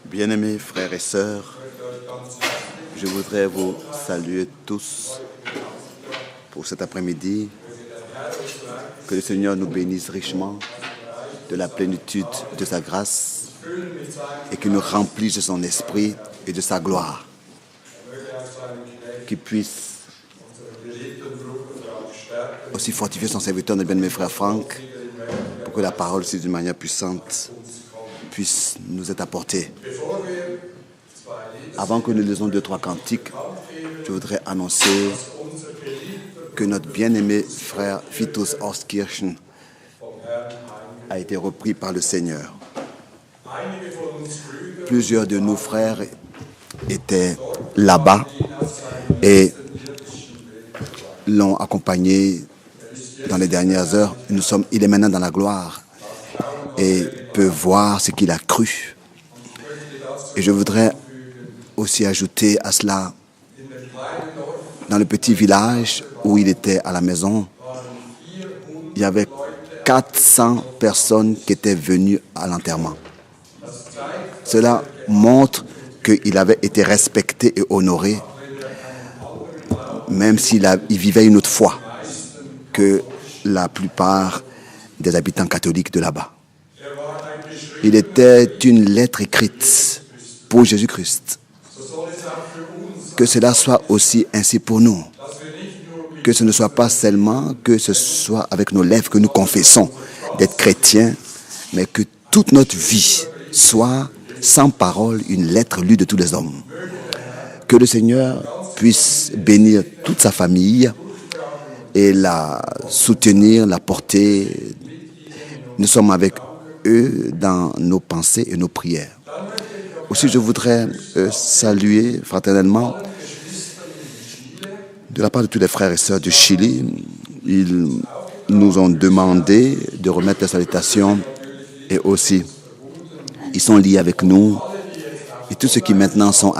Bien-aimés frères et sœurs, je voudrais vous saluer tous pour cet après-midi. Que le Seigneur nous bénisse richement de la plénitude de sa grâce et qu'il nous remplisse de son esprit et de sa gloire. Qu'il puisse aussi fortifier son serviteur, notre bien-aimé frère Franck, pour que la parole, aussi d'une manière puissante, puisse nous être apportée. Avant que nous lisions 2-3 cantiques, je voudrais annoncer que notre bien-aimé frère Vitus Ostkirchen a été repris par le Seigneur. Plusieurs de nos frères étaient là-bas et l'ont accompagné dans les dernières heures. Il est maintenant dans la gloire et peut voir ce qu'il a cru. Et je voudrais aussi ajouter à cela, dans le petit village où il était à la maison, il y avait 400 personnes qui étaient venues à l'enterrement. Cela montre qu'il avait été respecté et honoré, même s'il vivait une autre foi que la plupart des habitants catholiques de là-bas. Il était une lettre écrite pour Jésus-Christ. Que cela soit aussi ainsi pour nous. Que ce ne soit pas seulement que ce soit avec nos lèvres que nous confessons d'être chrétiens, mais que toute notre vie soit sans parole une lettre lue de tous les hommes. Que le Seigneur puisse bénir toute sa famille et la soutenir, la porter. Nous sommes avec eux dans nos pensées et nos prières. Aussi, je voudrais saluer fraternellement de la part de tous les frères et sœurs du Chili. Ils nous ont demandé de remettre les salutations et aussi, ils sont liés avec nous. Et tous ceux qui maintenant sont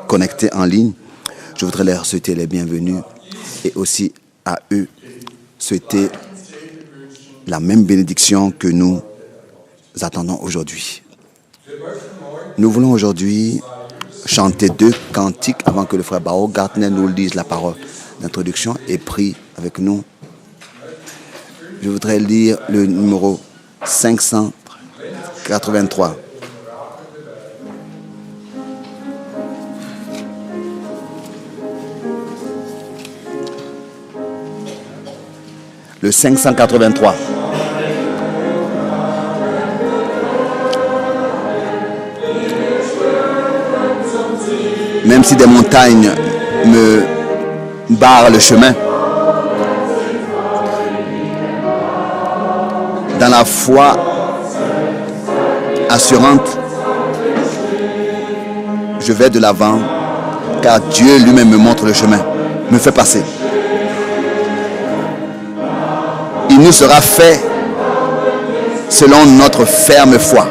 connectés en ligne, je voudrais leur souhaiter les bienvenus et aussi à eux souhaiter la même bénédiction que nous attendons aujourd'hui. Nous voulons aujourd'hui chanter 2 cantiques avant que le frère Bao Gartner nous lise la parole d'introduction et prie avec nous. Je voudrais lire le numéro 583. Le 583. Même si des montagnes me barrent le chemin, dans la foi assurante, je vais de l'avant, car Dieu lui-même me montre le chemin, me fait passer. Il nous sera fait selon notre ferme foi.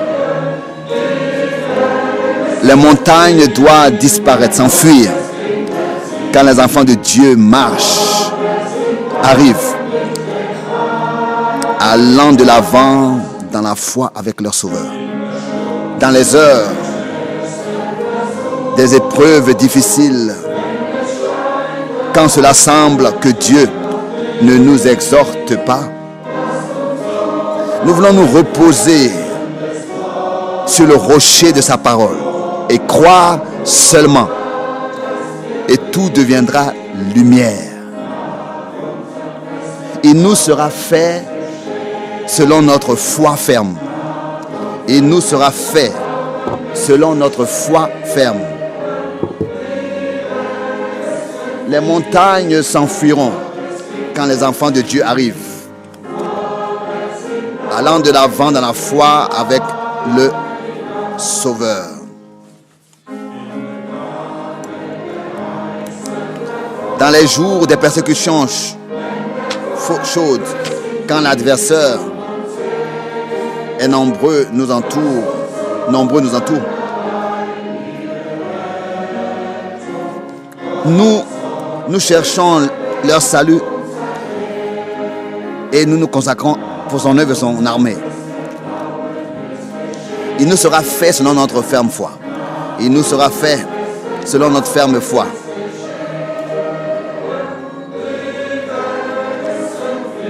Les montagnes doivent disparaître, s'enfuir, quand les enfants de Dieu marchent, arrivent, allant de l'avant dans la foi avec leur Sauveur. Dans les heures des épreuves difficiles, quand cela semble que Dieu ne nous exhorte pas, nous voulons nous reposer sur le rocher de sa parole et croire seulement, et tout deviendra lumière. Il nous sera fait selon notre foi ferme. Il nous sera fait selon notre foi ferme. Les montagnes s'enfuiront quand les enfants de Dieu arrivent, allant de l'avant dans la foi avec le Sauveur. Dans les jours des persécutions chaudes, quand l'adversaire est nombreux nous entoure, nous cherchons leur salut et nous nous consacrons pour son œuvre et son armée. Il nous sera fait selon notre ferme foi. Il nous sera fait selon notre ferme foi.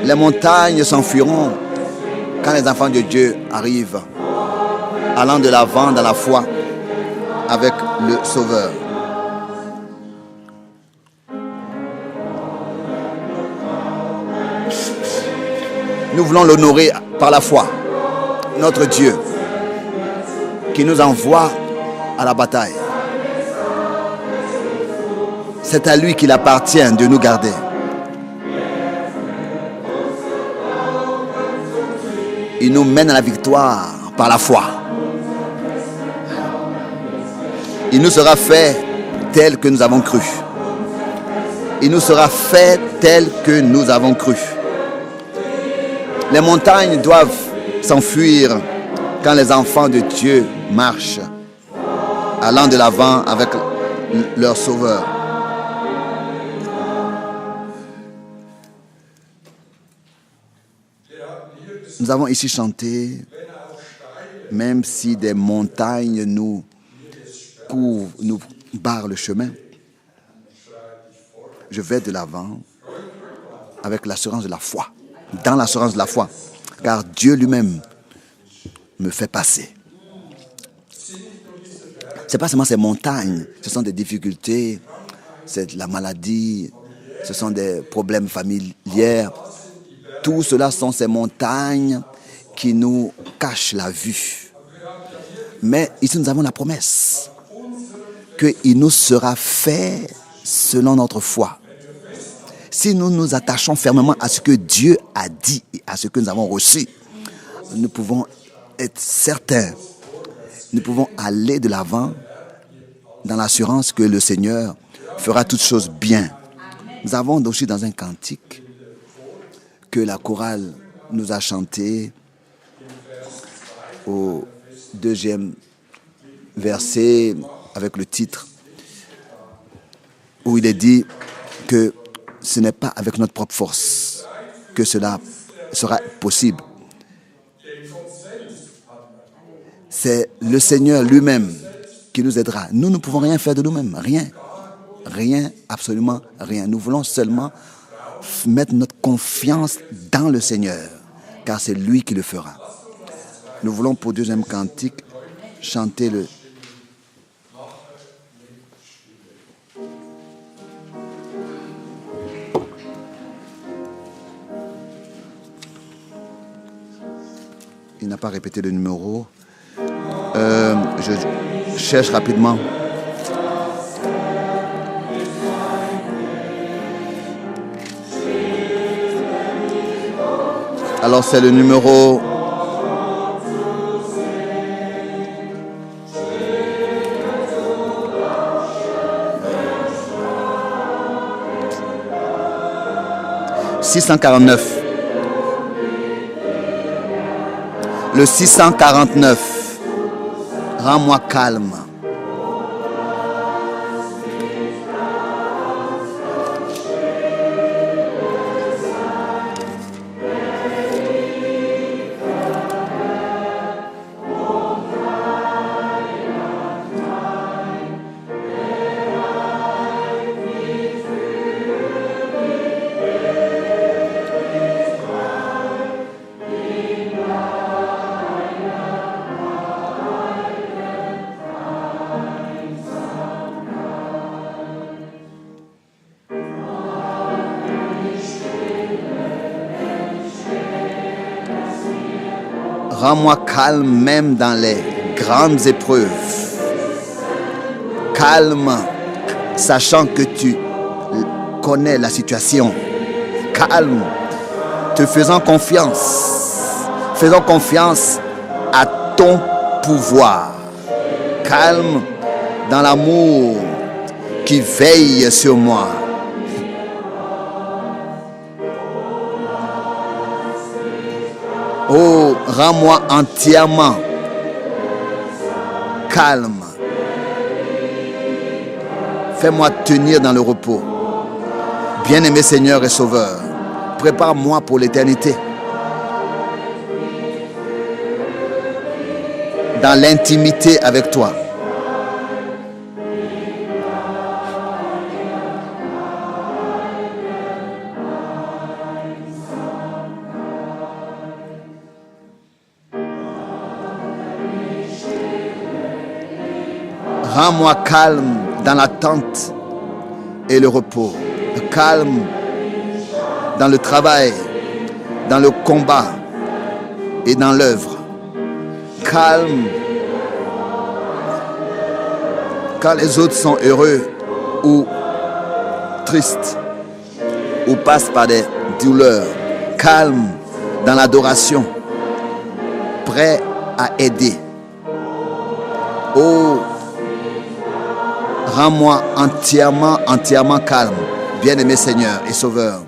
Les montagnes s'enfuiront quand les enfants de Dieu arrivent, allant de l'avant dans la foi avec le Sauveur. Nous voulons l'honorer par la foi, notre Dieu, qui nous envoie à la bataille. C'est à lui qu'il appartient de nous garder. Il nous mène à la victoire par la foi. Il nous sera fait tel que nous avons cru. Il nous sera fait tel que nous avons cru. Les montagnes doivent s'enfuir quand les enfants de Dieu marchent, allant de l'avant avec leur Sauveur. Nous avons ici chanté, même si des montagnes nous couvrent, nous barrent le chemin, je vais de l'avant avec l'assurance de la foi, dans l'assurance de la foi, car Dieu lui-même me fait passer. Ce n'est pas seulement ces montagnes, ce sont des difficultés, c'est la maladie, ce sont des problèmes familiers. Tout cela sont ces montagnes qui nous cachent la vue. Mais ici, nous avons la promesse qu'il nous sera fait selon notre foi. Si nous nous attachons fermement à ce que Dieu a dit et à ce que nous avons reçu, nous pouvons être certains, nous pouvons aller de l'avant dans l'assurance que le Seigneur fera toutes choses bien. Nous avons aussi dans un cantique que la chorale nous a chanté au 2e verset avec le titre où il est dit que ce n'est pas avec notre propre force que cela sera possible. C'est le Seigneur lui-même qui nous aidera. Nous ne pouvons rien faire de nous-mêmes, rien. Rien, absolument rien. Nous voulons seulement mettre notre confiance dans le Seigneur, car c'est lui qui le fera. Nous voulons pour 2e cantique chanter le il n'a pas répété le numéro. Je cherche rapidement. Alors c'est le numéro 649. Le 649. Rends-moi calme. Rends-moi calme même dans les grandes épreuves. Calme, sachant que tu connais la situation. Calme, te faisant confiance. Faisons confiance à ton pouvoir. Calme dans l'amour qui veille sur moi. Oh, rends-moi entièrement calme. Fais-moi tenir dans le repos. Bien-aimé Seigneur et Sauveur, prépare-moi pour l'éternité. dans l'intimité avec toi. Rends-moi calme dans l'attente et le repos. Calme dans le travail, dans le combat et dans l'œuvre. Calme quand les autres sont heureux ou tristes ou passent par des douleurs. Calme dans l'adoration, prêt à aider. Oh, rends-moi entièrement calme, bien-aimé Seigneur et Sauveur.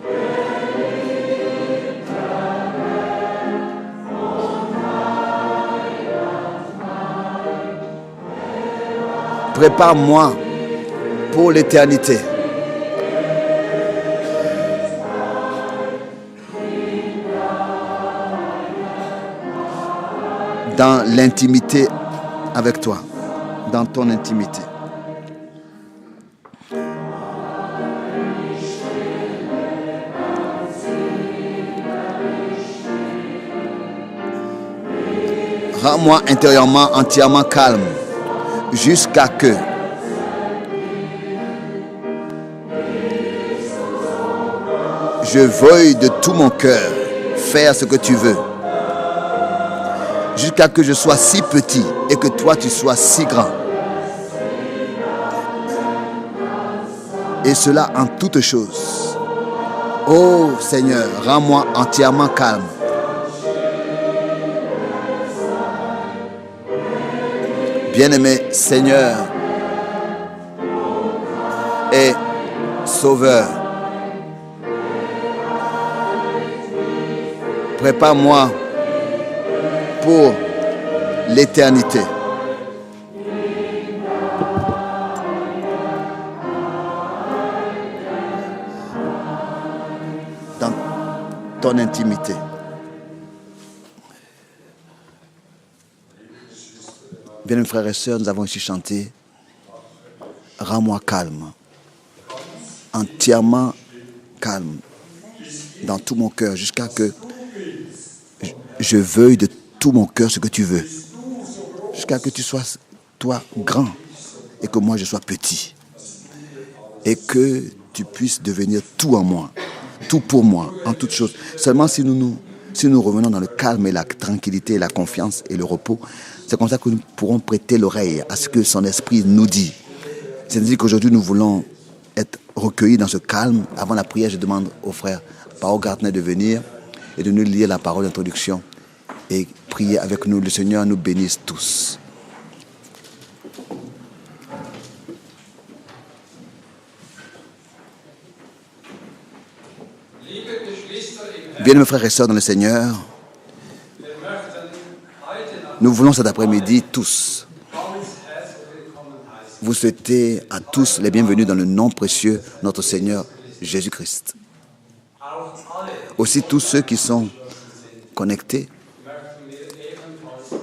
Prépare-moi pour l'éternité. Dans l'intimité avec toi, dans ton intimité. Rends-moi intérieurement entièrement calme jusqu'à que je veuille de tout mon cœur faire ce que tu veux. Jusqu'à que je sois si petit et que toi tu sois si grand. Et cela en toutes choses. Oh Seigneur, rends-moi entièrement calme. Bien-aimé Seigneur et Sauveur, prépare-moi pour l'éternité. Dans ton intimité. Bien, mes frères et sœurs, nous avons ici chanté « Rends-moi calme, entièrement calme, dans tout mon cœur, jusqu'à que je veuille de tout mon cœur ce que tu veux, jusqu'à que tu sois, toi, grand, et que moi, je sois petit, et que tu puisses devenir tout en moi, tout pour moi, en toutes choses. Seulement si nous revenons dans le calme et la tranquillité, et la confiance et le repos, c'est comme ça que nous pourrons prêter l'oreille à ce que son esprit nous dit. C'est-à-dire qu'aujourd'hui, nous voulons être recueillis dans ce calme. Avant la prière, je demande au frère Paul Gartner de venir et de nous lire la parole d'introduction et prier avec nous. Le Seigneur nous bénisse tous. Bien, mes frères et sœurs dans le Seigneur, nous voulons cet après-midi tous vous souhaiter à tous les bienvenus dans le nom précieux de notre Seigneur Jésus-Christ. Aussi tous ceux qui sont connectés,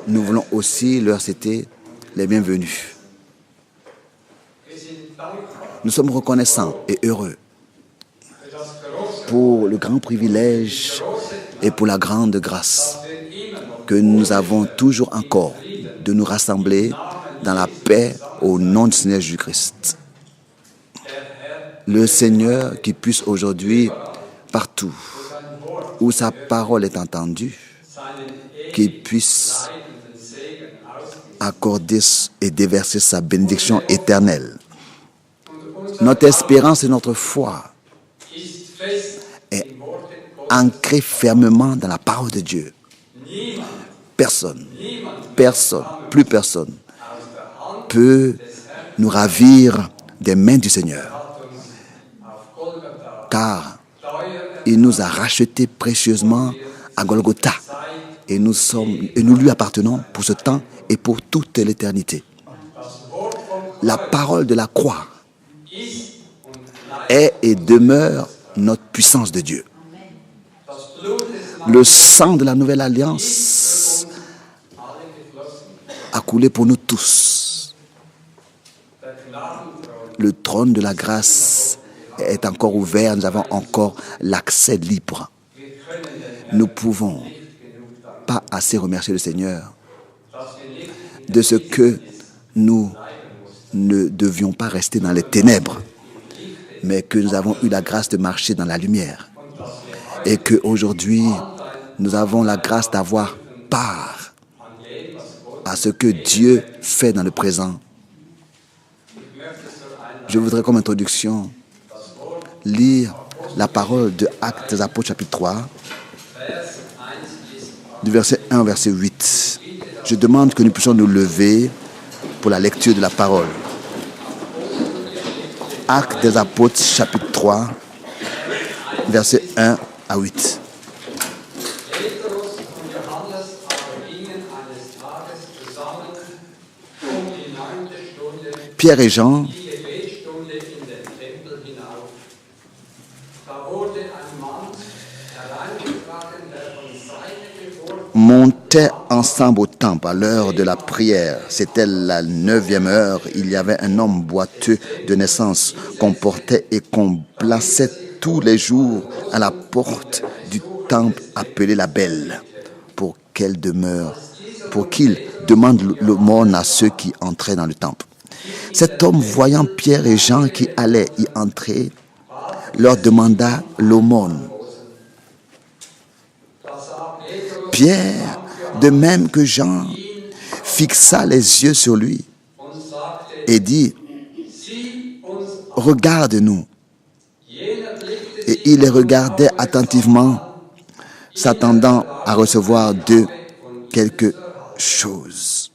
nous voulons aussi leur souhaiter les bienvenus. Nous sommes reconnaissants et heureux pour le grand privilège et pour la grande grâce que nous avons toujours encore de nous rassembler dans la paix au nom du Seigneur Jésus-Christ. Le Seigneur qui puisse aujourd'hui, partout où sa parole est entendue, qu'il puisse accorder et déverser sa bénédiction éternelle. Notre espérance et notre foi est ancrée fermement dans la parole de Dieu. Personne, plus personne peut nous ravir des mains du Seigneur. Car il nous a rachetés précieusement à Golgotha. Et nous lui appartenons pour ce temps et pour toute l'éternité. La parole de la croix est et demeure notre puissance de Dieu. Le sang de la nouvelle alliance a coulé pour nous tous. Le trône de la grâce est encore ouvert, nous avons encore l'accès libre. Nous ne pouvons pas assez remercier le Seigneur de ce que nous ne devions pas rester dans les ténèbres, mais que nous avons eu la grâce de marcher dans la lumière. Et qu'aujourd'hui, nous avons la grâce d'avoir part à ce que Dieu fait dans le présent. Je voudrais comme introduction lire la parole de Actes des Apôtres chapitre 3, du verset 1 au verset 8. Je demande que nous puissions nous lever pour la lecture de la parole. Actes des Apôtres chapitre 3, verset 1 à 8. Pierre et Jean montaient ensemble au temple à l'heure de la prière. C'était la 9e heure. Il y avait un homme boiteux de naissance qu'on portait et qu'on plaçait tous les jours à la porte du temple appelé la Belle, pour qu'il demande l'aumône à ceux qui entraient dans le temple. Cet homme, voyant Pierre et Jean qui allaient y entrer, leur demanda l'aumône. Pierre, de même que Jean, fixa les yeux sur lui et dit: regarde-nous. Et il les regardait attentivement, s'attendant à recevoir d'eux quelque chose.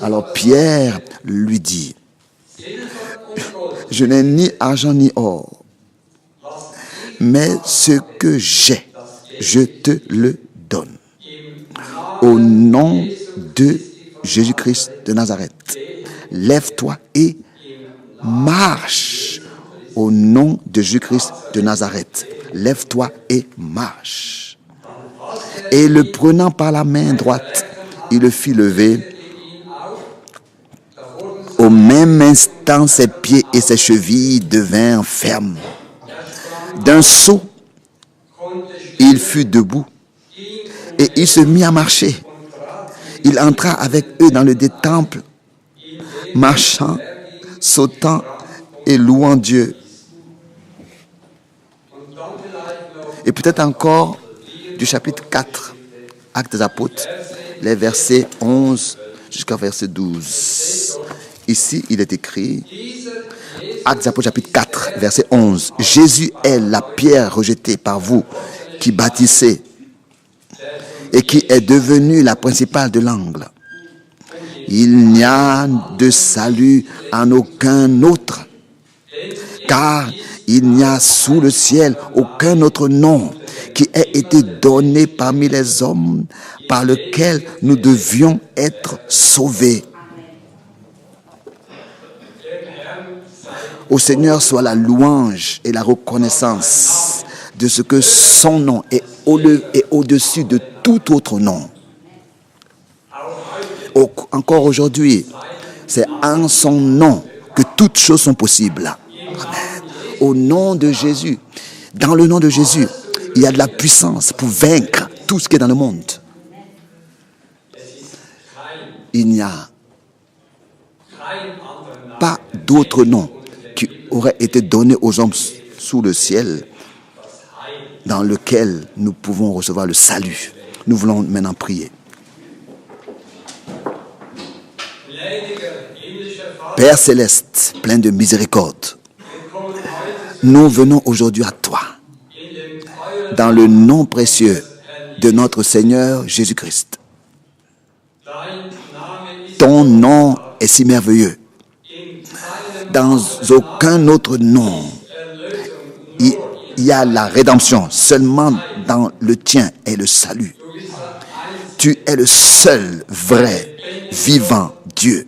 Alors Pierre lui dit: je n'ai ni argent ni or, mais ce que j'ai, je te le donne. Au nom de Jésus-Christ de Nazareth, lève-toi et marche. Au nom de Jésus-Christ de Nazareth, lève-toi et marche. Et le prenant par la main droite, il le fit lever. Au même instant, ses pieds et ses chevilles devinrent fermes. D'un saut, il fut debout et il se mit à marcher. Il entra avec eux dans le temple, marchant, sautant et louant Dieu. Et peut-être encore du chapitre 4, Actes des Apôtres, les versets 11 jusqu'à verset 12. Ici, il est écrit, Actes des Apôtres, chapitre 4, verset 11. Jésus est la pierre rejetée par vous qui bâtissez et qui est devenue la principale de l'angle. Il n'y a de salut en aucun autre, car il n'y a sous le ciel aucun autre nom qui ait été donné parmi les hommes par lequel nous devions être sauvés. Au Seigneur soit la louange et la reconnaissance de ce que son nom est au-dessus de tout autre nom. Encore aujourd'hui, c'est en son nom que toutes choses sont possibles. Amen. Au nom de Jésus, dans le nom de Jésus, il y a de la puissance pour vaincre tout ce qui est dans le monde. Il n'y a pas d'autre nom qui aurait été donné aux hommes sous le ciel dans lequel nous pouvons recevoir le salut. Nous voulons maintenant prier. Père céleste, plein de miséricorde, nous venons aujourd'hui à toi, dans le nom précieux de notre Seigneur Jésus-Christ. Ton nom est si merveilleux. Dans aucun autre nom, il y a la rédemption. Seulement dans le tien est le salut. Tu es le seul vrai, vivant Dieu.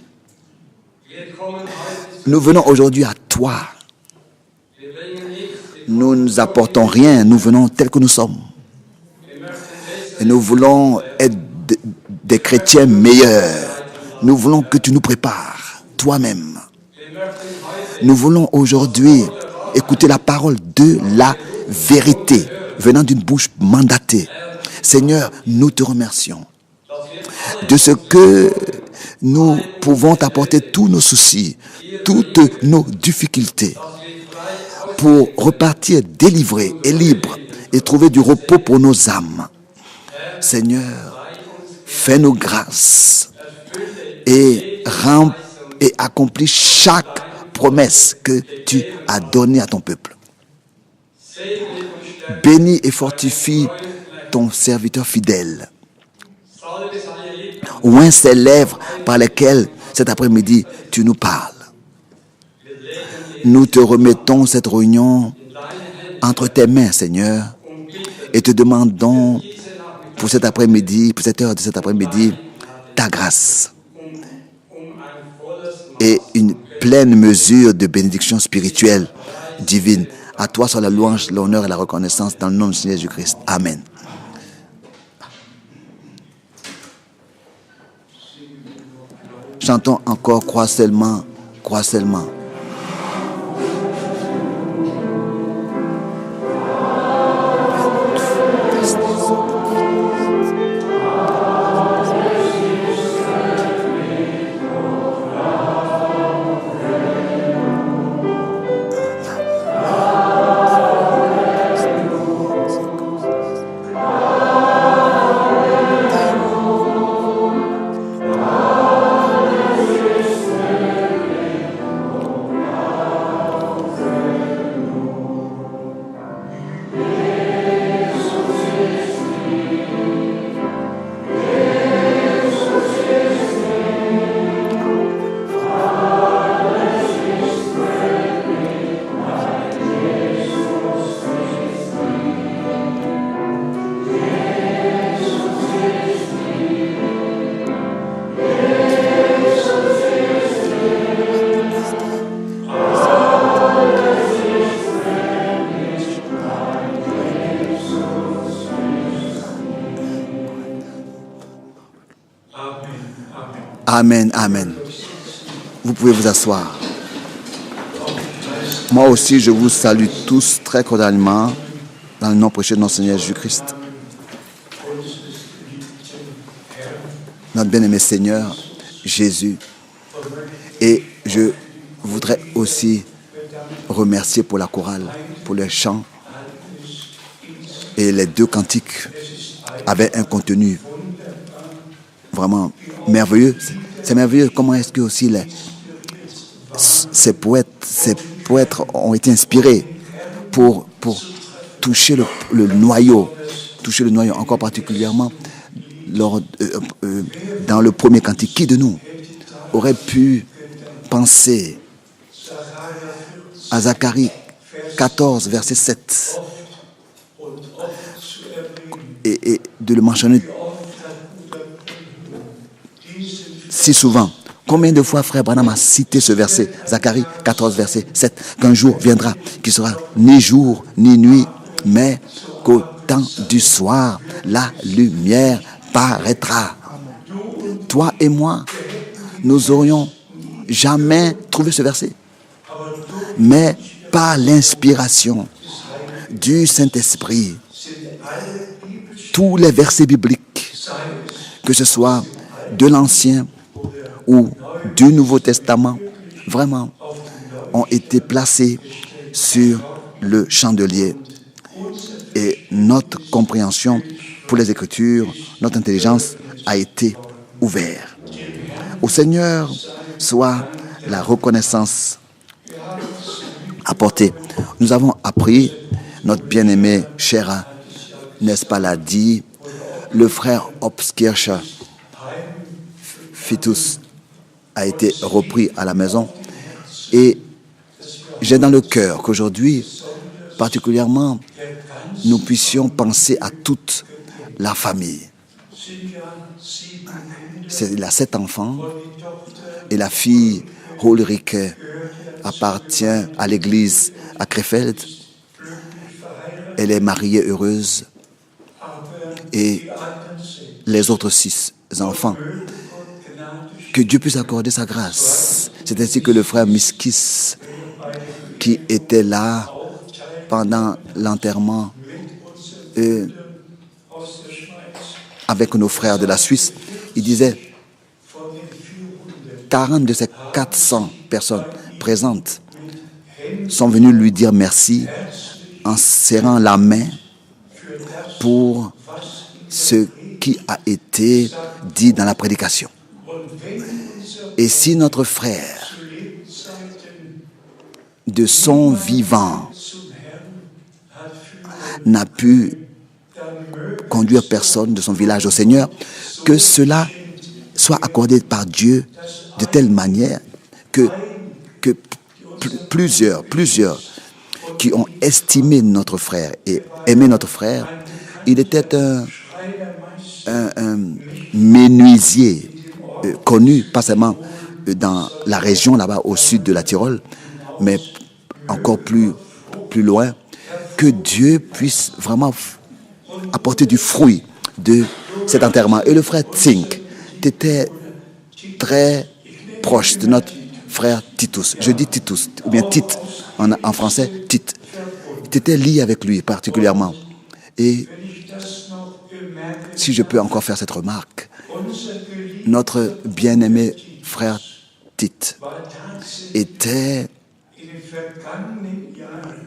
Nous venons aujourd'hui à toi. Nous ne nous apportons rien, nous venons tels que nous sommes. Et nous voulons être des chrétiens meilleurs. Nous voulons que tu nous prépares toi-même. Nous voulons aujourd'hui écouter la parole de la vérité venant d'une bouche mandatée. Seigneur, nous te remercions de ce que nous pouvons t'apporter tous nos soucis, toutes nos difficultés pour repartir délivrés et libres et trouver du repos pour nos âmes. Seigneur, fais-nous grâce et accomplis chaque promesse que tu as donnée à ton peuple. Bénis et fortifie ton serviteur fidèle. Oins ses lèvres par lesquelles cet après-midi tu nous parles. Nous te remettons cette réunion entre tes mains, Seigneur, et te demandons pour cet après-midi, pour cette heure de cet après-midi, ta grâce et une pleine mesure de bénédiction spirituelle divine. À toi soit la louange, l'honneur et la reconnaissance dans le nom de Jésus-Christ. Amen. Chantons encore, crois seulement, crois seulement. Amen, amen. Vous pouvez vous asseoir. Moi aussi, je vous salue tous très cordialement dans le nom précieux de notre Seigneur Jésus-Christ. Notre bien-aimé Seigneur Jésus. Et je voudrais aussi remercier pour la chorale, pour les chants. Et les deux cantiques avaient un contenu vraiment merveilleux. C'est merveilleux comment est-ce que aussi ces poètes ont été inspirés pour toucher le noyau, encore particulièrement dans le premier cantique. Qui de nous aurait pu penser à Zacharie 14, verset 7 et de le mentionner si souvent. Combien de fois frère Branham a cité ce verset, Zacharie 14, verset 7, qu'un jour viendra qui sera ni jour ni nuit, mais qu'au temps du soir, la lumière paraîtra. Toi et moi, nous aurions jamais trouvé ce verset. Mais par l'inspiration du Saint-Esprit, tous les versets bibliques, que ce soit de l'Ancien ou du Nouveau Testament, vraiment, ont été placés sur le chandelier. Et notre compréhension pour les Écritures, notre intelligence a été ouverte. Au Seigneur soit la reconnaissance apportée. Nous avons appris, notre bien-aimé cher, n'est-ce pas, l'a dit, le frère Hopskircher Fitus a été repris à la maison. Et j'ai dans le cœur qu'aujourd'hui, particulièrement, nous puissions penser à toute la famille. Il a 7 enfants et la fille Ulrike appartient à l'église à Krefeld. Elle est mariée heureuse et les autres 6 enfants. Que Dieu puisse accorder sa grâce. C'est ainsi que le frère Miskis, qui était là pendant l'enterrement avec nos frères de la Suisse, il disait 40 de ces 400 personnes présentes sont venues lui dire merci en serrant la main pour ce qui a été dit dans la prédication. Et si notre frère, de son vivant, n'a pu conduire personne de son village au Seigneur, que cela soit accordé par Dieu de telle manière que plusieurs qui ont estimé notre frère et aimé notre frère. Il était un menuisier connu, pas seulement dans la région là-bas au sud de la Tyrol, mais encore plus loin. Que Dieu puisse vraiment apporter du fruit de cet enterrement. Et le frère Zink était très proche de notre frère Titus. Je dis Titus, ou bien Tite, en français, Tite. Il était lié avec lui particulièrement. Et si je peux encore faire cette remarque, notre bien-aimé frère Tite était,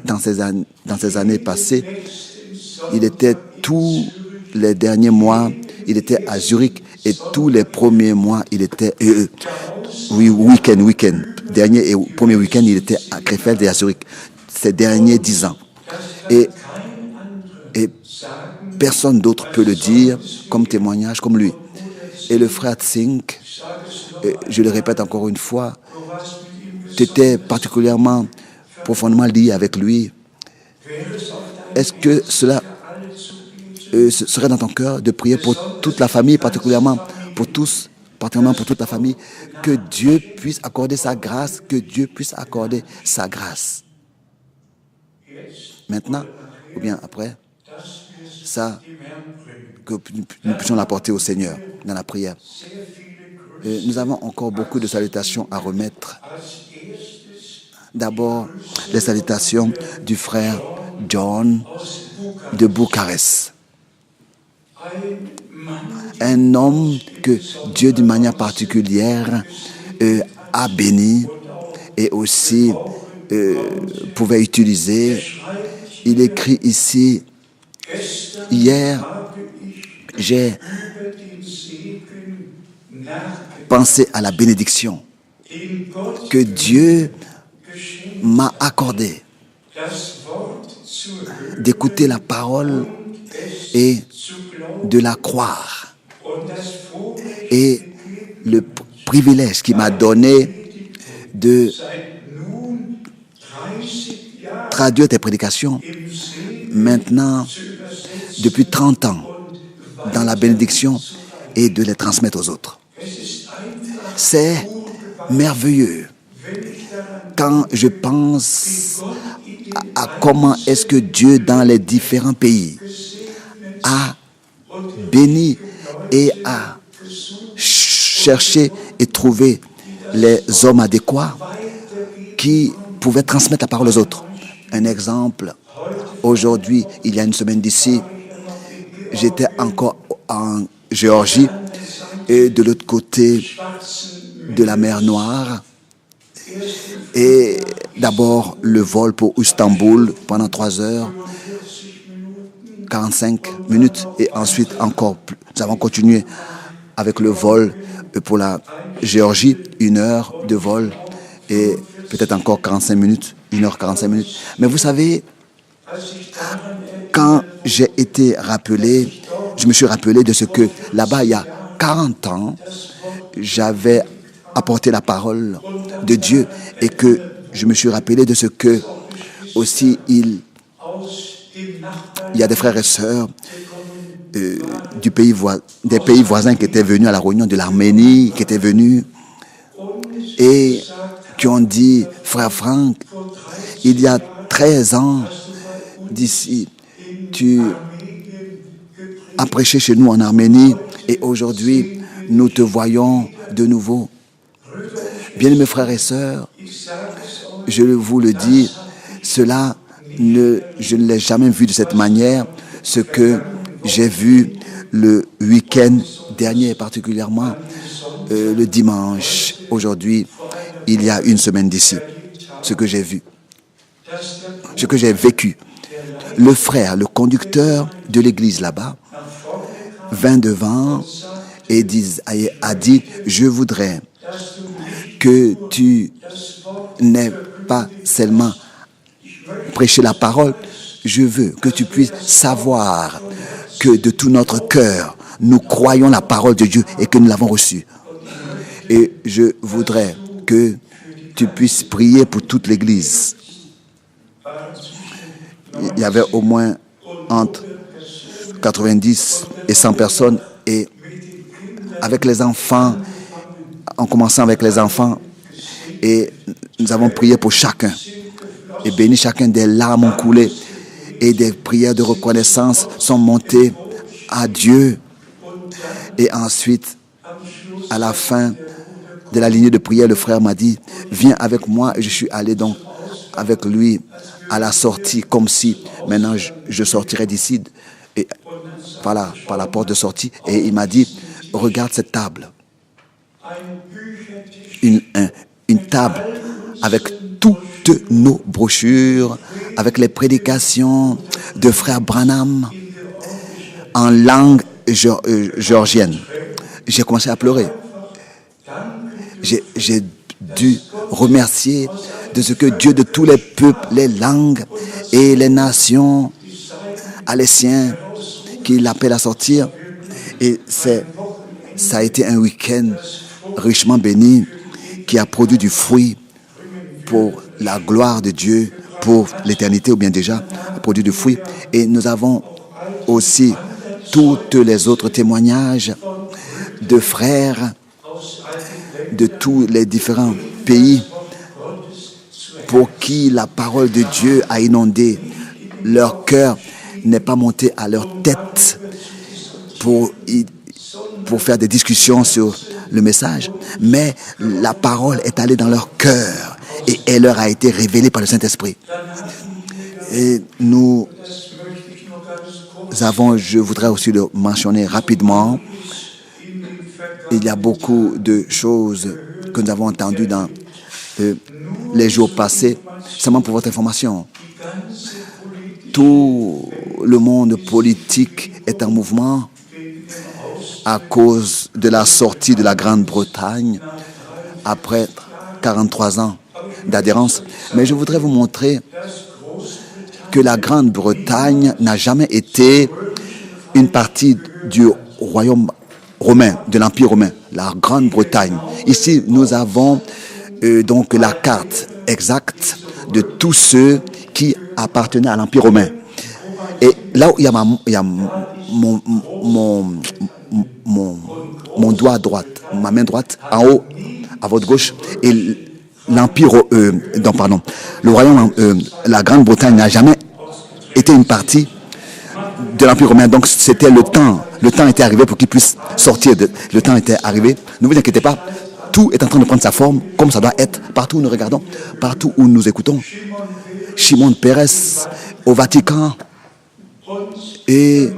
dans ces années passées, il était tous les derniers mois, il était à Zurich, et tous les premiers mois, il était, week-end, dernier et premier week-end, il était à Krefeld et à Zurich, ces derniers 10 ans. Et personne d'autre peut le dire comme témoignage, comme lui. Et le frère Zink, je le répète encore une fois, tu étais particulièrement, profondément lié avec lui. Est-ce que cela serait dans ton cœur de prier pour toute la famille, particulièrement pour tous, particulièrement pour toute la famille, que Dieu puisse accorder sa grâce, que Dieu puisse accorder sa grâce. Maintenant, ou bien après, ça, que nous puissions l'apporter au Seigneur dans la prière. Nous avons encore beaucoup de salutations à remettre. D'abord, les salutations du frère John de Bucarest. Un homme que Dieu, d'une manière particulière, a béni et aussi pouvait utiliser. Il écrit ici, hier, j'ai pensé à la bénédiction que Dieu m'a accordé d'écouter la parole et de la croire. Et le privilège qu'il m'a donné de traduire tes prédications maintenant depuis 30 ans dans la bénédiction et de les transmettre aux autres. C'est merveilleux quand je pense à comment est-ce que Dieu dans les différents pays a béni et a cherché et trouvé les hommes adéquats qui pouvaient transmettre la parole aux autres. Un exemple, aujourd'hui, il y a une semaine d'ici, j'étais encore en Géorgie et de l'autre côté de la mer Noire. Et d'abord, le vol pour Istanbul pendant 3 heures, 45 minutes. Et ensuite, encore plus, nous avons continué avec le vol pour la Géorgie, 1 heure de vol et peut-être encore 45 minutes, 1h45 minutes. Mais vous savez, quand j'ai été rappelé, je me suis rappelé de ce que là-bas, il y a 40 ans, j'avais apporté la parole de Dieu et que je me suis rappelé de ce que aussi il y a des frères et sœurs des pays voisins qui étaient venus à la réunion de l'Arménie, qui étaient venus et qui ont dit, frère Franck, il y a 13 ans d'ici, tu as prêché chez nous en Arménie et aujourd'hui, nous te voyons de nouveau. Bien-aimés frères et sœurs, je vous le dis, je ne l'ai jamais vu de cette manière. Ce que j'ai vu le week-end dernier, particulièrement le dimanche, aujourd'hui, il y a une semaine d'ici, ce que j'ai vu, ce que j'ai vécu. Le frère, le conducteur de l'église là-bas, vint devant et a dit, je voudrais que tu n'aies pas seulement prêché la parole, je veux que tu puisses savoir que de tout notre cœur, nous croyons la parole de Dieu et que nous l'avons reçue. Et je voudrais que tu puisses prier pour toute l'église. Il y avait au moins entre 90 et 100 personnes et avec les enfants, en commençant avec les enfants, et nous avons prié pour chacun et béni chacun. Des larmes ont coulé et des prières de reconnaissance sont montées à Dieu. Et ensuite, à la fin de la lignée de prière, le frère m'a dit, viens avec moi. Et je suis allé donc avec lui à la sortie, comme si maintenant je sortirais d'ici et par la porte de sortie. Et il m'a dit, regarde cette table. Une table avec toutes nos brochures, avec les prédications de frère Branham en langue géorgienne. J'ai commencé à pleurer. J'ai dû remercier de ce que Dieu de tous les peuples, les langues et les nations a les siens qui l'appellent à sortir. Et ça a été un week-end richement béni qui a produit du fruit pour la gloire de Dieu, pour l'éternité, ou bien déjà a produit du fruit. Et nous avons aussi tous les autres témoignages de frères de tous les différents pays pour qui la parole de Dieu a inondé leur cœur, n'est pas monté à leur tête pour faire des discussions sur le message, mais la parole est allée dans leur cœur et elle leur a été révélée par le Saint-Esprit. Et nous avons, je voudrais aussi le mentionner rapidement, il y a beaucoup de choses que nous avons entendues dans les jours passés. Seulement pour votre information, tout le monde politique est en mouvement à cause de la sortie de la Grande-Bretagne après 43 ans d'adhérence. Mais je voudrais vous montrer que la Grande-Bretagne n'a jamais été une partie du royaume romain, de l'Empire romain, la Grande-Bretagne. Ici, nous avons donc la carte exacte de tous ceux qui appartenaient à l'Empire romain. Et là où il y a mon doigt droite, ma main droite, en haut, à votre gauche, et l'Empire, le royaume, la Grande-Bretagne n'a jamais été une partie de l'Empire romain. Donc c'était le temps était arrivé pour qu'il puisse sortir. Le temps était arrivé. Ne vous inquiétez pas, tout est en train de prendre sa forme comme ça doit être. Partout où nous regardons, partout où nous écoutons. Shimon Peres au Vatican et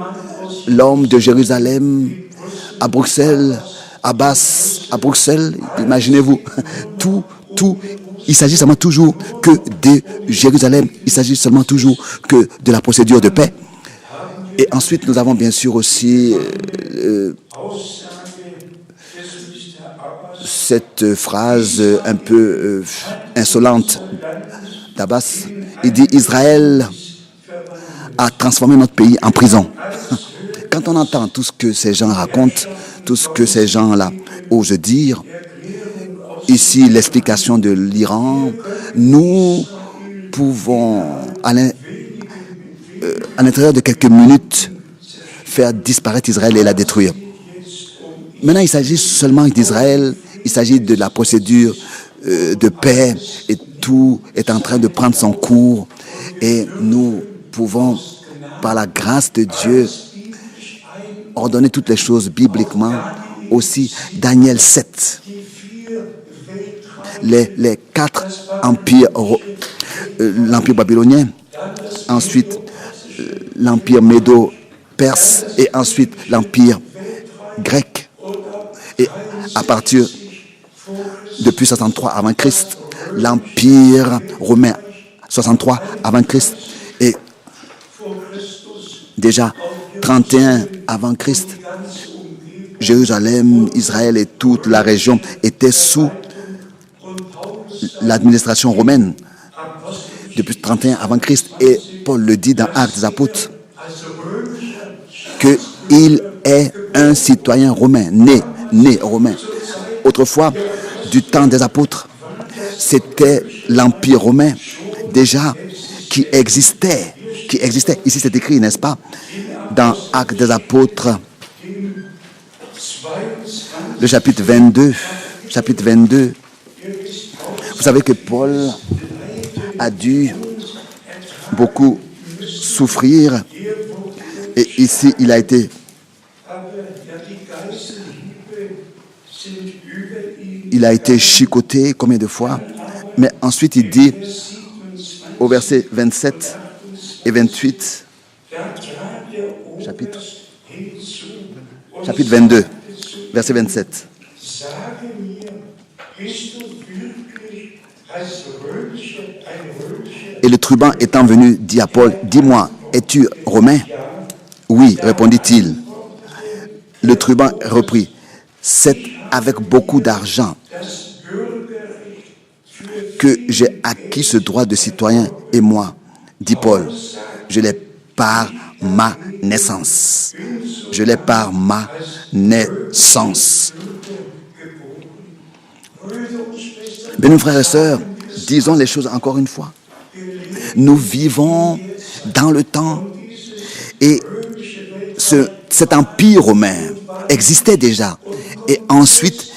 l'homme de Jérusalem à Bruxelles, Abbas à Bruxelles, imaginez-vous, tout, il s'agit seulement toujours que de Jérusalem, il s'agit seulement toujours que de la procédure de paix. Et ensuite, nous avons bien sûr aussi cette phrase un peu insolente d'Abbas. Il dit, Israël a transformé notre pays en prison. Quand on entend tout ce que ces gens racontent, tout ce que ces gens-là osent dire, ici l'explication de l'Iran, nous pouvons à l'intérieur de quelques minutes faire disparaître Israël et la détruire. Maintenant, il s'agit seulement d'Israël, il s'agit de la procédure de paix et tout est en train de prendre son cours et nous pouvons, par la grâce de Dieu, ordonner toutes les choses bibliquement aussi Daniel 7. Les 4 empires, l'empire babylonien, ensuite l'empire médo-perse et ensuite l'empire grec. Et à partir depuis 63 avant Christ, l'empire romain 63 avant Christ et déjà 31 avant Christ, Jérusalem, Israël et toute la région étaient sous l'administration romaine depuis 31 avant Christ. Et Paul le dit dans Actes des Apôtres qu'il est un citoyen romain, né romain. Autrefois, du temps des apôtres, c'était l'empire romain déjà qui existait. Ici c'est écrit, n'est-ce pas, dans Actes des Apôtres, le chapitre 22. Vous savez que Paul a dû beaucoup souffrir. Et ici, il a été chicoté combien de fois. Mais ensuite, il dit au verset 27 et 28, chapitre 22, verset 27. Et le tribun étant venu dit à Paul, dis-moi, es-tu romain? Oui, répondit-il. Le tribun reprit, c'est avec beaucoup d'argent que j'ai acquis ce droit de citoyen, et moi, dit Paul, je l'ai par ma naissance. Je l'ai par ma naissance. Bien, frères et sœurs, disons les choses encore une fois. Nous vivons dans le temps et cet empire romain existait déjà et ensuite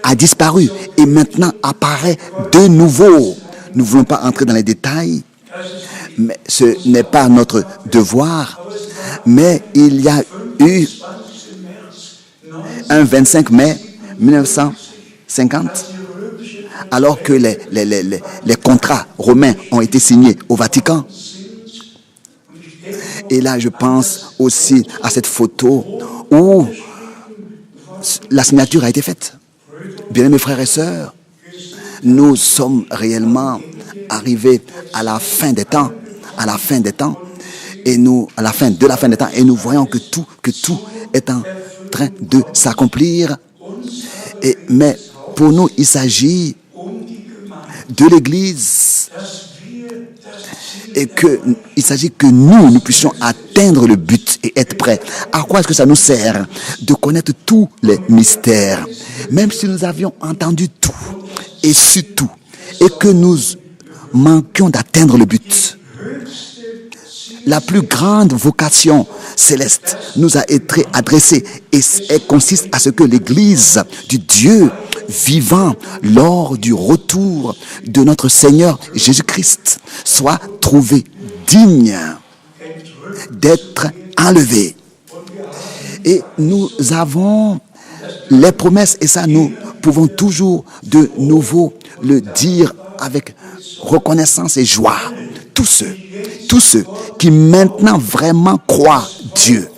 a disparu et maintenant apparaît de nouveau. Nous ne voulons pas entrer dans les détails, mais ce n'est pas notre devoir. Mais il y a eu un 25 mai 1950, alors que les contrats romains ont été signés au Vatican. Et là, je pense aussi à cette photo où la signature a été faite. Bien, mes frères et sœurs, nous sommes réellement arrivés à la fin des temps, et nous, à la fin de la fin des temps, et nous voyons que tout est en train de s'accomplir. Mais pour nous, il s'agit de l'Église et il s'agit que nous puissions atteindre le but et être prêts. À quoi est-ce que ça nous sert de connaître tous les mystères, même si nous avions entendu tout et su tout, et que nous manquions d'atteindre le but? La plus grande vocation céleste nous a été adressée et elle consiste à ce que l'Église du Dieu vivant lors du retour de notre Seigneur Jésus-Christ soit trouvée digne d'être enlevée. Et nous avons les promesses et ça nous pouvons toujours de nouveau le dire avec reconnaissance et joie. Tous ceux qui maintenant vraiment croient Dieu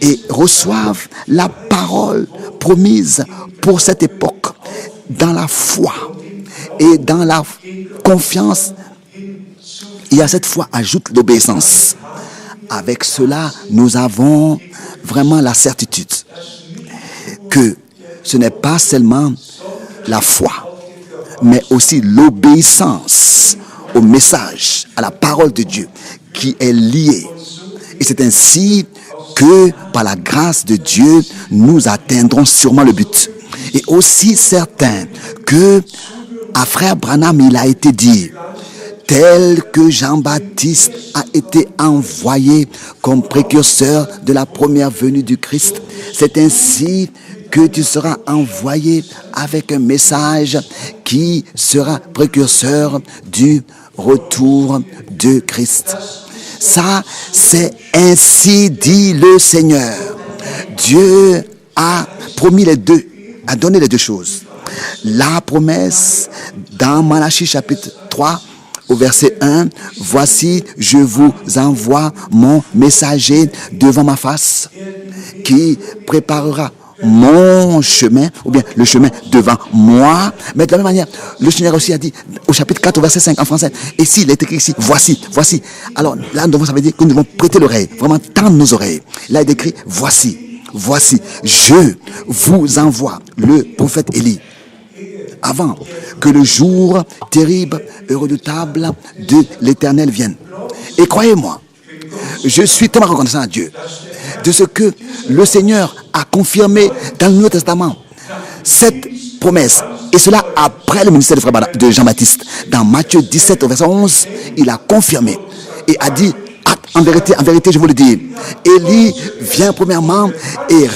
et reçoivent la parole promise pour cette époque dans la foi et dans la confiance, et à cette foi ajoute l'obéissance. Avec cela, nous avons vraiment la certitude que ce n'est pas seulement la foi, mais aussi l'obéissance au message, à la parole de Dieu qui est liée. Et c'est ainsi que par la grâce de Dieu, nous atteindrons sûrement le but. Et aussi certain que à frère Branham, il a été dit, tel que Jean-Baptiste a été envoyé comme précurseur de la première venue du Christ, c'est ainsi que tu seras envoyé avec un message qui sera précurseur du retour de Christ. Ça, c'est ainsi dit le Seigneur. Dieu a promis les deux, a donné les deux choses. La promesse dans Malachie chapitre 3 au verset 1, voici, je vous envoie mon messager devant ma face qui préparera mon chemin, ou bien le chemin devant moi. Mais de la même manière, le Seigneur aussi a dit au chapitre 4 au verset 5 en français, et s'il est écrit ici, voici, voici. Alors là, ça veut dire que nous devons prêter l'oreille, vraiment tendre nos oreilles. Là, il est écrit, voici, voici, je vous envoie le prophète Élie, avant que le jour terrible et redoutable de l'Éternel vienne. Et croyez-moi, je suis tellement reconnaissant à Dieu de ce que le Seigneur a confirmé dans le Nouveau Testament cette promesse. Et cela après le ministère de Jean-Baptiste. Dans Matthieu 17 au verset 11, il a confirmé et a dit, en vérité, je vous le dis, Élie vient premièrement et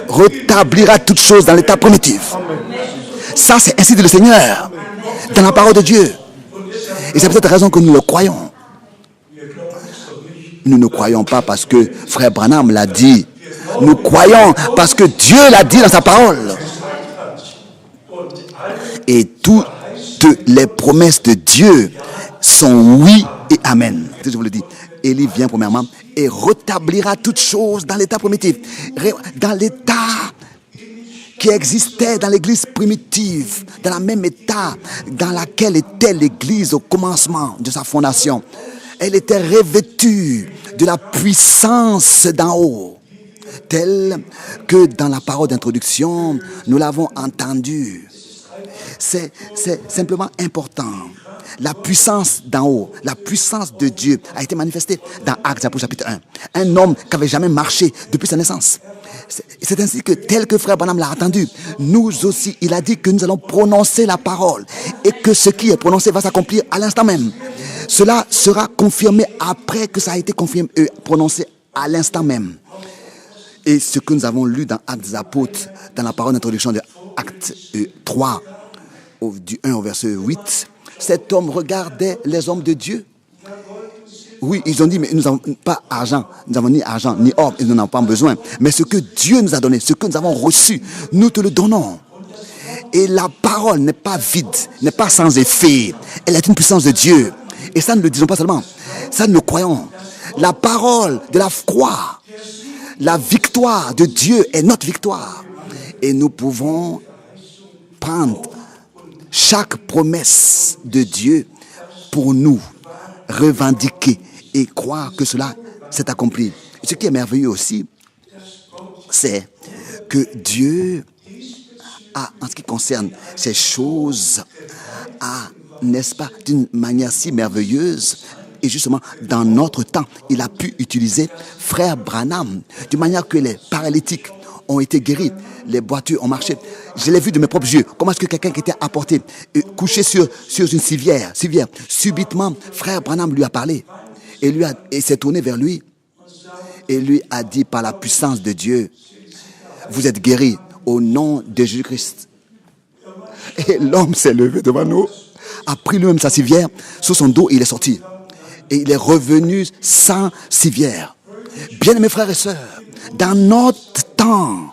rétablira toutes choses dans l'état primitif. Ça, c'est ainsi dit le Seigneur, dans la parole de Dieu. Et c'est peut-être la raison que nous le croyons. Nous ne croyons pas parce que frère Branham l'a dit. Nous croyons parce que Dieu l'a dit dans sa parole. Et toutes les promesses de Dieu sont oui et amen. Je vous le dis. Élie vient premièrement et rétablira toutes choses dans l'état primitif. Dans l'état qui existait dans l'église primitive, dans le même état dans lequel était l'église au commencement de sa fondation. Elle était revêtue de la puissance d'en haut, telle que dans la parole d'introduction, nous l'avons entendu. C'est simplement important. La puissance d'en haut, la puissance de Dieu a été manifestée dans Actes chapitre 1. Un homme qui n'avait jamais marché depuis sa naissance. C'est ainsi que, tel que frère Branham l'a entendu, nous aussi, il a dit que nous allons prononcer la parole et que ce qui est prononcé va s'accomplir à l'instant même. Cela sera confirmé après que ça a été confirmé, prononcé à l'instant même. Et ce que nous avons lu dans Actes des Apôtres, dans la parole d'introduction de Actes 3, du 1 au verset 8, cet homme regardait les hommes de Dieu. Oui, ils ont dit, mais nous n'avons pas argent, nous n'avons ni argent, ni or, et nous n'en avons pas besoin. Mais ce que Dieu nous a donné, ce que nous avons reçu, nous te le donnons. Et la parole n'est pas vide, n'est pas sans effet. Elle est une puissance de Dieu. Et ça, ne le disons pas seulement. Ça, nous le croyons. La parole de la croix, la victoire de Dieu est notre victoire. Et nous pouvons prendre chaque promesse de Dieu pour nous revendiquer et croire que cela s'est accompli. Ce qui est merveilleux aussi, c'est que Dieu a, en ce qui concerne ces choses, a, n'est-ce pas, d'une manière si merveilleuse, et justement, dans notre temps, il a pu utiliser frère Branham, de manière que les paralytiques ont été guéris, les boiteux ont marché. Je l'ai vu de mes propres yeux. Comment est-ce que quelqu'un qui était apporté, couché sur une civière, subitement, frère Branham lui a parlé, et s'est tourné vers lui, et lui a dit par la puissance de Dieu, vous êtes guéri au nom de Jésus-Christ. Et l'homme s'est levé devant nous, a pris lui-même sa civière sur son dos et il est sorti. Et il est revenu sans civière. Bien-aimés frères et sœurs, dans notre temps,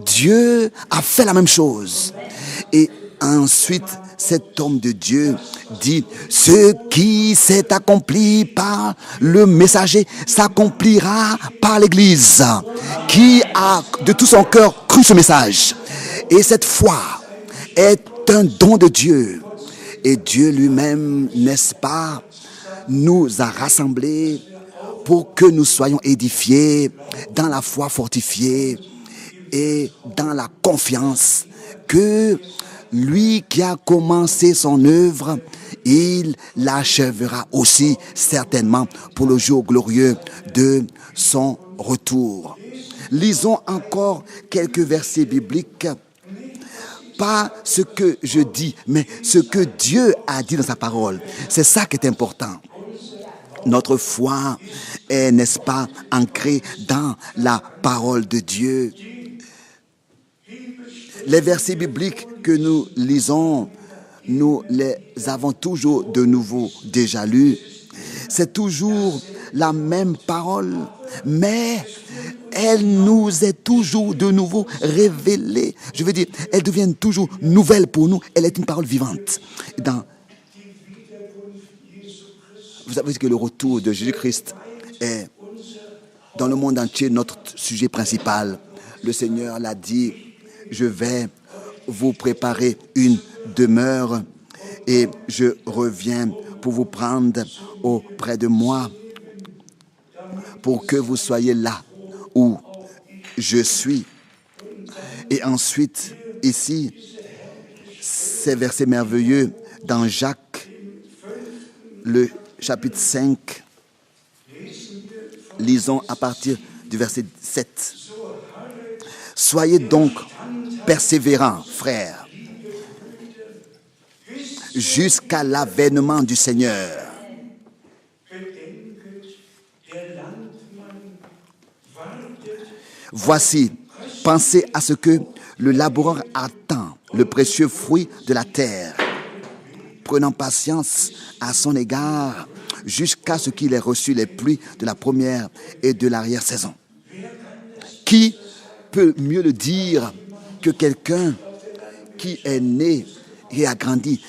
Dieu a fait la même chose. Et ensuite, cet homme de Dieu dit, ce qui s'est accompli par le messager s'accomplira par l'Église, qui a de tout son cœur cru ce message. Et cette foi est un don de Dieu. Et Dieu lui-même, n'est-ce pas, nous a rassemblés pour que nous soyons édifiés dans la foi fortifiée et dans la confiance que lui qui a commencé son œuvre, il l'achèvera aussi certainement pour le jour glorieux de son retour. Lisons encore quelques versets bibliques. Pas ce que je dis, mais ce que Dieu a dit dans sa parole. C'est ça qui est important. Notre foi est, n'est-ce pas, ancrée dans la parole de Dieu. Les versets bibliques que nous lisons, nous les avons toujours de nouveau déjà lus. C'est toujours la même parole, mais elle nous est toujours de nouveau révélée. Je veux dire, elle devient toujours nouvelle pour nous. Elle est une parole vivante. Vous savez que le retour de Jésus-Christ est dans le monde entier notre sujet principal. Le Seigneur l'a dit, je vais vous préparer une demeure et je reviens pour vous prendre auprès de moi pour que vous soyez là où je suis. Et ensuite, ici, ces versets merveilleux dans Jacques, le chapitre 5, lisons à partir du verset 7. Soyez donc persévérants, frères, jusqu'à l'avènement du Seigneur. Voici, pensez à ce que le laboureur attend, le précieux fruit de la terre, prenant patience à son égard jusqu'à ce qu'il ait reçu les pluies de la première et de l'arrière-saison. Qui peut mieux le dire que quelqu'un qui est né et a grandi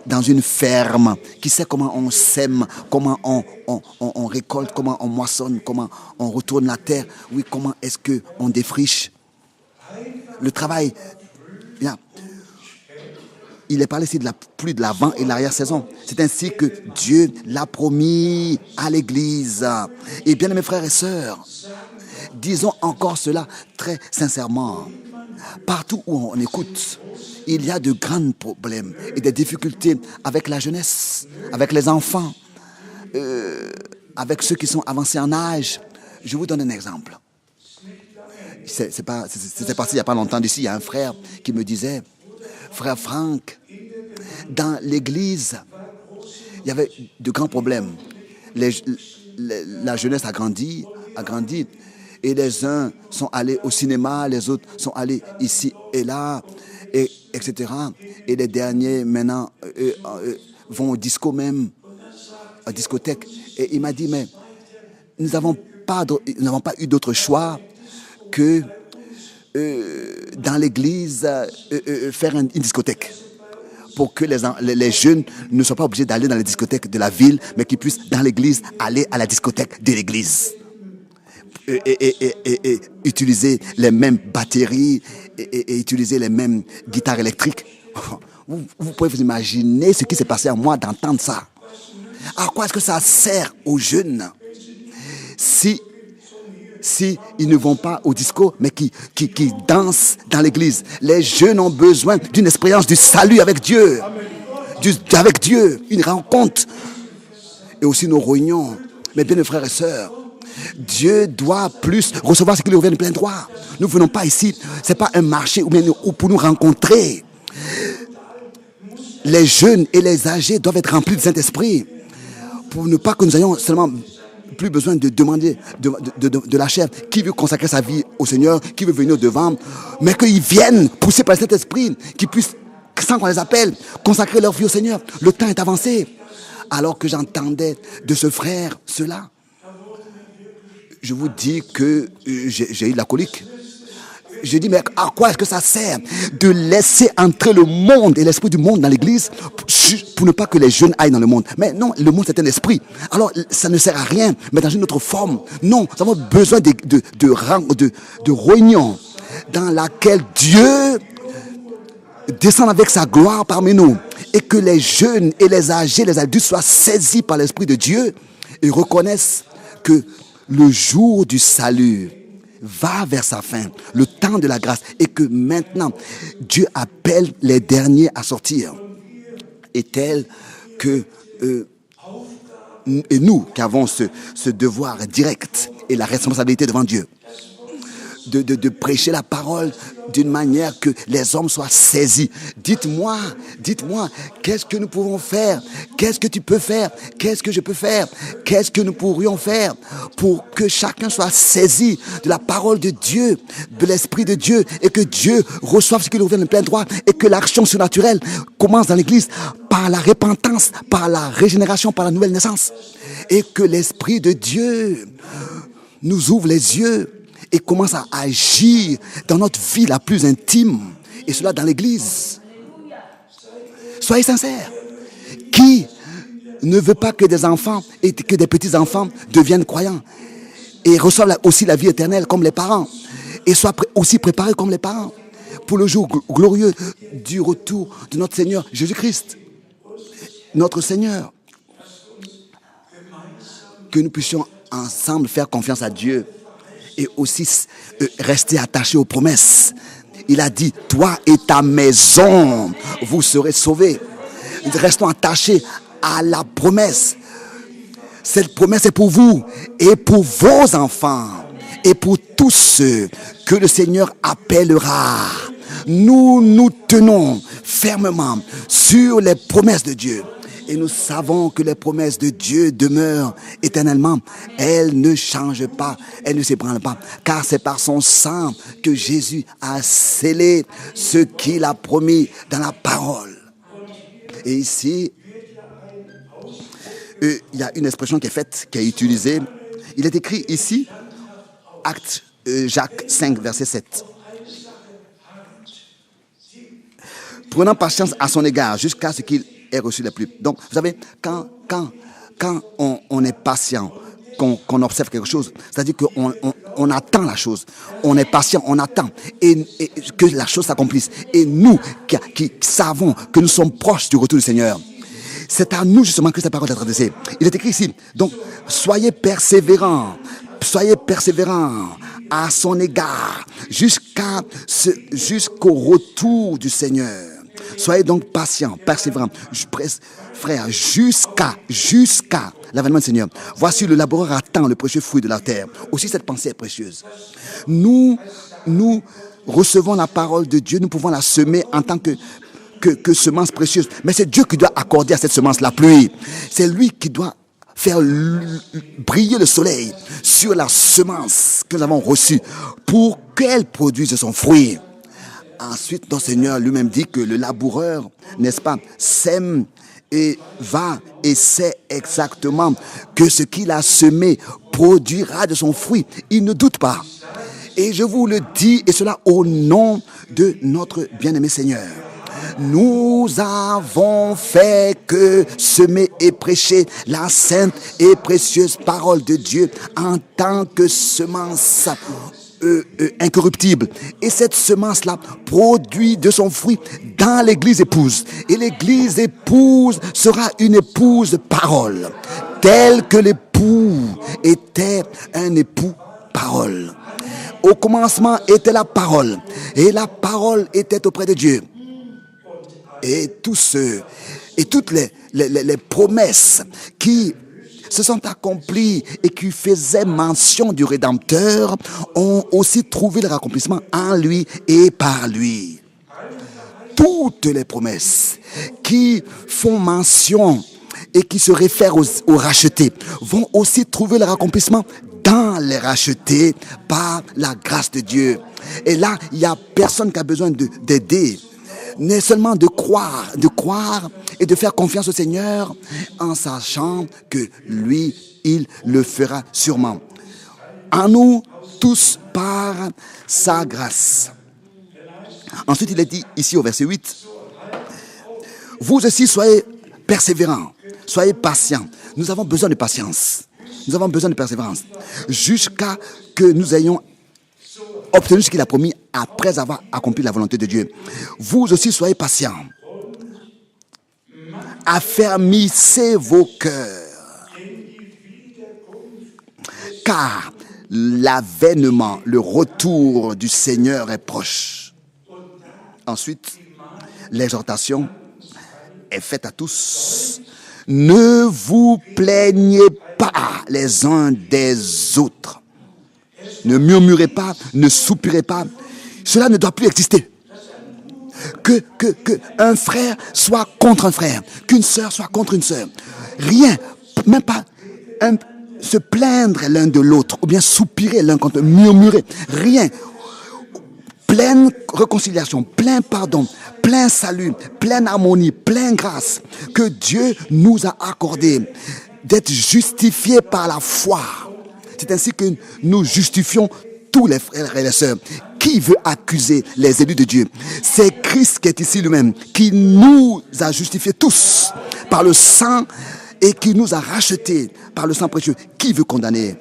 dans une ferme, qui sait comment on sème, comment on récolte, comment on moissonne, comment on retourne la terre, oui, comment est-ce qu'on défriche. Le travail, il est parlé ici de la pluie de l'avant et de l'arrière-saison. C'est ainsi que Dieu l'a promis à l'Église. Et bien, mes frères et sœurs, disons encore cela très sincèrement. Partout où on écoute, il y a de grands problèmes et des difficultés avec la jeunesse, avec les enfants, avec ceux qui sont avancés en âge. Je vous donne un exemple. C'était passé il n'y a pas longtemps d'ici, il y a un frère qui me disait, frère Franck, dans l'église, il y avait de grands problèmes. La jeunesse a grandi, et les uns sont allés au cinéma, les autres sont allés ici et là, etc. Et les derniers, maintenant, vont au disco même, à la discothèque. Et il m'a dit, mais nous n'avons pas eu d'autre choix que dans l'église, faire une discothèque. Pour que les jeunes ne soient pas obligés d'aller dans les discothèques de la ville, mais qu'ils puissent, dans l'église, aller à la discothèque de l'église. Et utiliser les mêmes batteries et utiliser les mêmes guitares électriques. Vous pouvez vous imaginer ce qui s'est passé à moi d'entendre ça. À quoi est-ce que ça sert aux jeunes si ils ne vont pas au disco, mais qui dansent dans l'église? Les jeunes ont besoin d'une expérience du salut avec Dieu. Avec Dieu, une rencontre. Et aussi nos réunions. Mais bien, mes frères et sœurs, Dieu doit plus recevoir ce qui lui revient de plein droit. Nous ne venons pas ici, ce n'est pas un marché ou pour nous rencontrer. Les jeunes et les âgés doivent être remplis du Saint-Esprit pour ne pas que nous ayons seulement plus besoin de demander de la chair. Qui veut consacrer sa vie au Seigneur, qui veut venir devant, mais qu'ils viennent poussés par le Saint-Esprit, qu'ils puissent, sans qu'on les appelle, consacrer leur vie au Seigneur. Le temps est avancé. Alors que j'entendais de ce frère cela, je vous dis que j'ai eu de la colique. Je dis, mais à quoi est-ce que ça sert de laisser entrer le monde et l'esprit du monde dans l'église pour ne pas que les jeunes aillent dans le monde? Mais non, le monde c'est un esprit. Alors ça ne sert à rien, mais dans une autre forme. Non, nous avons besoin de réunions dans laquelle Dieu descend avec sa gloire parmi nous et que les jeunes et les âgés, les adultes soient saisis par l'esprit de Dieu et reconnaissent que le jour du salut va vers sa fin, le temps de la grâce, et que maintenant, Dieu appelle les derniers à sortir. Et tel que et nous qui avons ce devoir direct et la responsabilité devant Dieu, de prêcher la parole d'une manière que les hommes soient saisis. Dites-moi, qu'est-ce que nous pouvons faire? Qu'est-ce que tu peux faire? Qu'est-ce que je peux faire? Qu'est-ce que nous pourrions faire pour que chacun soit saisi de la parole de Dieu, de l'Esprit de Dieu, et que Dieu reçoive ce qui lui revient de plein droit, et que l'action surnaturelle commence dans l'Église par la repentance, par la régénération, par la nouvelle naissance, et que l'Esprit de Dieu nous ouvre les yeux et commence à agir dans notre vie la plus intime, et cela dans l'église. Soyez sincères. Qui ne veut pas que des enfants et que des petits-enfants deviennent croyants et reçoivent aussi la vie éternelle comme les parents et soient aussi préparés comme les parents pour le jour glorieux du retour de notre Seigneur Jésus-Christ, notre Seigneur. Que nous puissions ensemble faire confiance à Dieu et aussi rester attachés aux promesses. Il a dit, toi et ta maison, vous serez sauvés. Restons attachés à la promesse. Cette promesse est pour vous et pour vos enfants et pour tous ceux que le Seigneur appellera. Nous nous tenons fermement sur les promesses de Dieu. Et nous savons que les promesses de Dieu demeurent éternellement. Elles ne changent pas, elles ne s'ébranlent pas. Car c'est par son sang que Jésus a scellé ce qu'il a promis dans la parole. Et ici, il y a une expression qui est faite, qui est utilisée. Il est écrit ici, Jacques 5, verset 7. Prenant patience à son égard jusqu'à ce qu'il ait reçu les plus. Donc, vous savez, quand on est patient, qu'on observe quelque chose, c'est-à-dire qu'on attend la chose, on est patient, on attend et que la chose s'accomplisse. Et nous qui savons que nous sommes proches du retour du Seigneur, c'est à nous justement que cette parole est adressée. Il est écrit ici, donc soyez persévérants à son égard jusqu'au retour du Seigneur. Soyez donc patients, persévérants, frères, jusqu'à l'avènement du Seigneur. Voici le laboureur attend le précieux fruit de la terre. Aussi cette pensée est précieuse. Nous recevons la parole de Dieu, nous pouvons la semer en tant que semence précieuse. Mais c'est Dieu qui doit accorder à cette semence la pluie. C'est lui qui doit faire briller le soleil sur la semence que nous avons reçue pour qu'elle produise son fruit. Ensuite, notre Seigneur lui-même dit que le laboureur, n'est-ce pas, sème et va et sait exactement que ce qu'il a semé produira de son fruit. Il ne doute pas. Et je vous le dis, et cela au nom de notre bien-aimé Seigneur. Nous avons fait que semer et prêcher la sainte et précieuse parole de Dieu en tant que semence incorruptible. Et cette semence-là produit de son fruit dans l'église épouse. Et l'église épouse sera une épouse parole, telle que l'époux était un époux parole. Au commencement était la parole, et la parole était auprès de Dieu. Et tous ceux et toutes les promesses qui se sont accomplies et qui faisaient mention du Rédempteur ont aussi trouvé leur accomplissement en lui et par lui. Toutes les promesses qui font mention et qui se réfèrent aux rachetés vont aussi trouver leur accomplissement dans les rachetés par la grâce de Dieu. Et là, il n'y a personne qui a besoin d'aider. n'est seulement de croire et de faire confiance au Seigneur en sachant que lui, il le fera sûrement. En nous tous par sa grâce. Ensuite, il est dit ici au verset 8, vous aussi soyez persévérants, soyez patients. Nous avons besoin de patience. Nous avons besoin de persévérance jusqu'à que nous ayons obtenu ce qu'il a promis après avoir accompli la volonté de Dieu. Vous aussi soyez patients. Affermissez vos cœurs. Car l'avènement, le retour du Seigneur est proche. Ensuite, l'exhortation est faite à tous. Ne vous plaignez pas les uns des autres. Ne murmurez pas, ne soupirez pas. Cela ne doit plus exister. Que un frère soit contre un frère, qu'une sœur soit contre une sœur. Rien, même pas se plaindre l'un de l'autre, ou bien soupirer l'un contre l'autre, murmurer. Rien. Pleine réconciliation, plein pardon, plein salut, pleine harmonie, pleine grâce que Dieu nous a accordé d'être justifiés par la foi. C'est ainsi que nous justifions tous les frères et les sœurs. Qui veut accuser les élus de Dieu? C'est Christ qui est ici lui-même, qui nous a justifiés tous par le sang et qui nous a rachetés par le sang précieux. Qui veut condamner?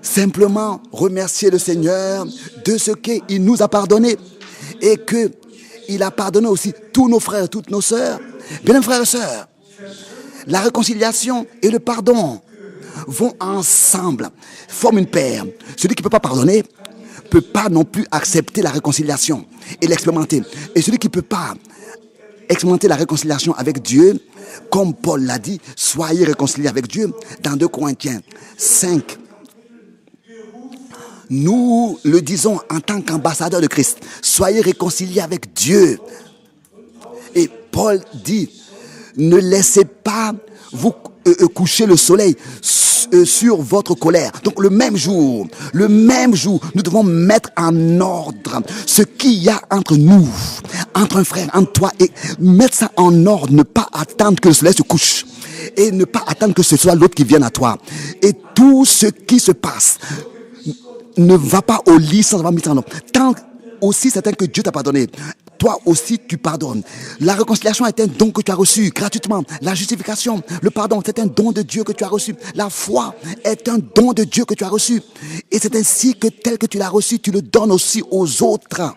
Simplement remercier le Seigneur de ce qu'il nous a pardonné et qu'il a pardonné aussi tous nos frères, toutes nos sœurs. Bien, frères et sœurs, la réconciliation et le pardon vont ensemble, forment une paire. Celui qui ne peut pas pardonner ne peut pas non plus accepter la réconciliation et l'expérimenter. Et celui qui ne peut pas expérimenter la réconciliation avec Dieu, comme Paul l'a dit, soyez réconciliés avec Dieu dans 2 Corinthiens 5. Nous le disons en tant qu'ambassadeurs de Christ, soyez réconciliés avec Dieu. Et Paul dit, ne laissez pas vous coucher le soleil sur votre colère. Donc le même jour, nous devons mettre en ordre ce qu'il y a entre nous, entre un frère, entre toi, et mettre ça en ordre, ne pas attendre que le soleil se couche et ne pas attendre que ce soit l'autre qui vienne à toi. Et tout ce qui se passe, ne va pas au lit sans avoir mis ça en ordre. Tant aussi certain que Dieu t'a pardonné, toi aussi tu pardonnes. La réconciliation est un don que tu as reçu gratuitement. La justification, le pardon, c'est un don de Dieu que tu as reçu. La foi est un don de Dieu que tu as reçu. Et c'est ainsi que tel que tu l'as reçu, tu le donnes aussi aux autres.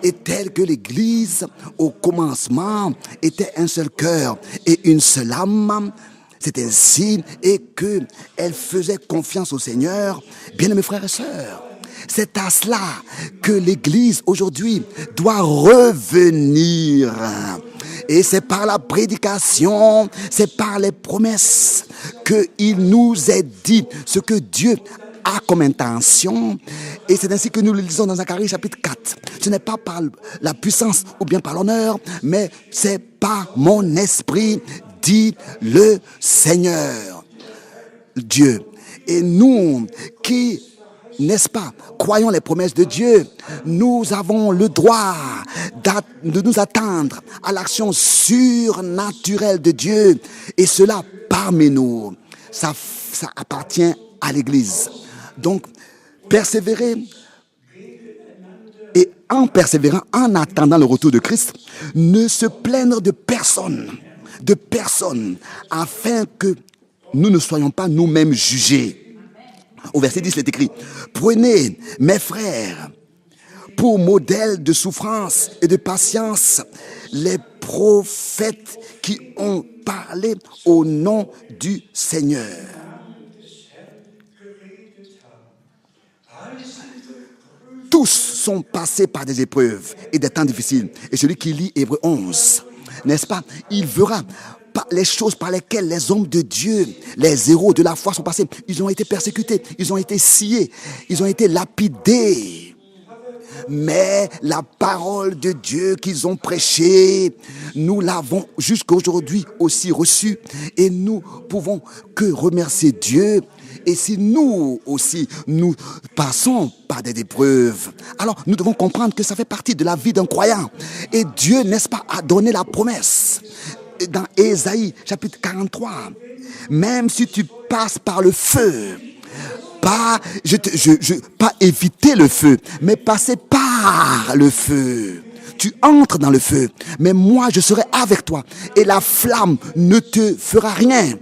Et tel que l'Église, au commencement, était un seul cœur et une seule âme, c'est ainsi et qu'elle faisait confiance au Seigneur. Bien-aimés frères et sœurs, c'est à cela que l'Église aujourd'hui doit revenir. Et c'est par la prédication, c'est par les promesses qu'il nous est dit ce que Dieu a comme intention. Et c'est ainsi que nous le lisons dans Zacharie chapitre 4. Ce n'est pas par la puissance ou bien par l'honneur, mais c'est par mon esprit, dit le Seigneur, Dieu. Et nous qui, n'est-ce pas, croyons les promesses de Dieu, nous avons le droit de nous attendre à l'action surnaturelle de Dieu. Et cela parmi nous, ça appartient à l'Église. Donc, persévérer, et en persévérant, en attendant le retour de Christ, ne se plaindre de personne, afin que nous ne soyons pas nous-mêmes jugés. Au verset 10, il est écrit, prenez, mes frères, pour modèle de souffrance et de patience, les prophètes qui ont parlé au nom du Seigneur. Tous sont passés par des épreuves et des temps difficiles. Et celui qui lit Hébreux 11, n'est-ce pas, il verra les choses par lesquelles les hommes de Dieu, les héros de la foi sont passés. Ils ont été persécutés, ils ont été sciés, ils ont été lapidés. Mais la parole de Dieu qu'ils ont prêchée, nous l'avons jusqu'à aujourd'hui aussi reçue. Et nous pouvons que remercier Dieu. Et si nous aussi, nous passons par des épreuves, alors nous devons comprendre que ça fait partie de la vie d'un croyant. Et Dieu, n'est-ce pas, a donné la promesse. Dans Ésaïe, chapitre 43, même si tu passes par le feu, pas éviter le feu, mais passer par le feu. Tu entres dans le feu, mais moi je serai avec toi et la flamme ne te fera rien.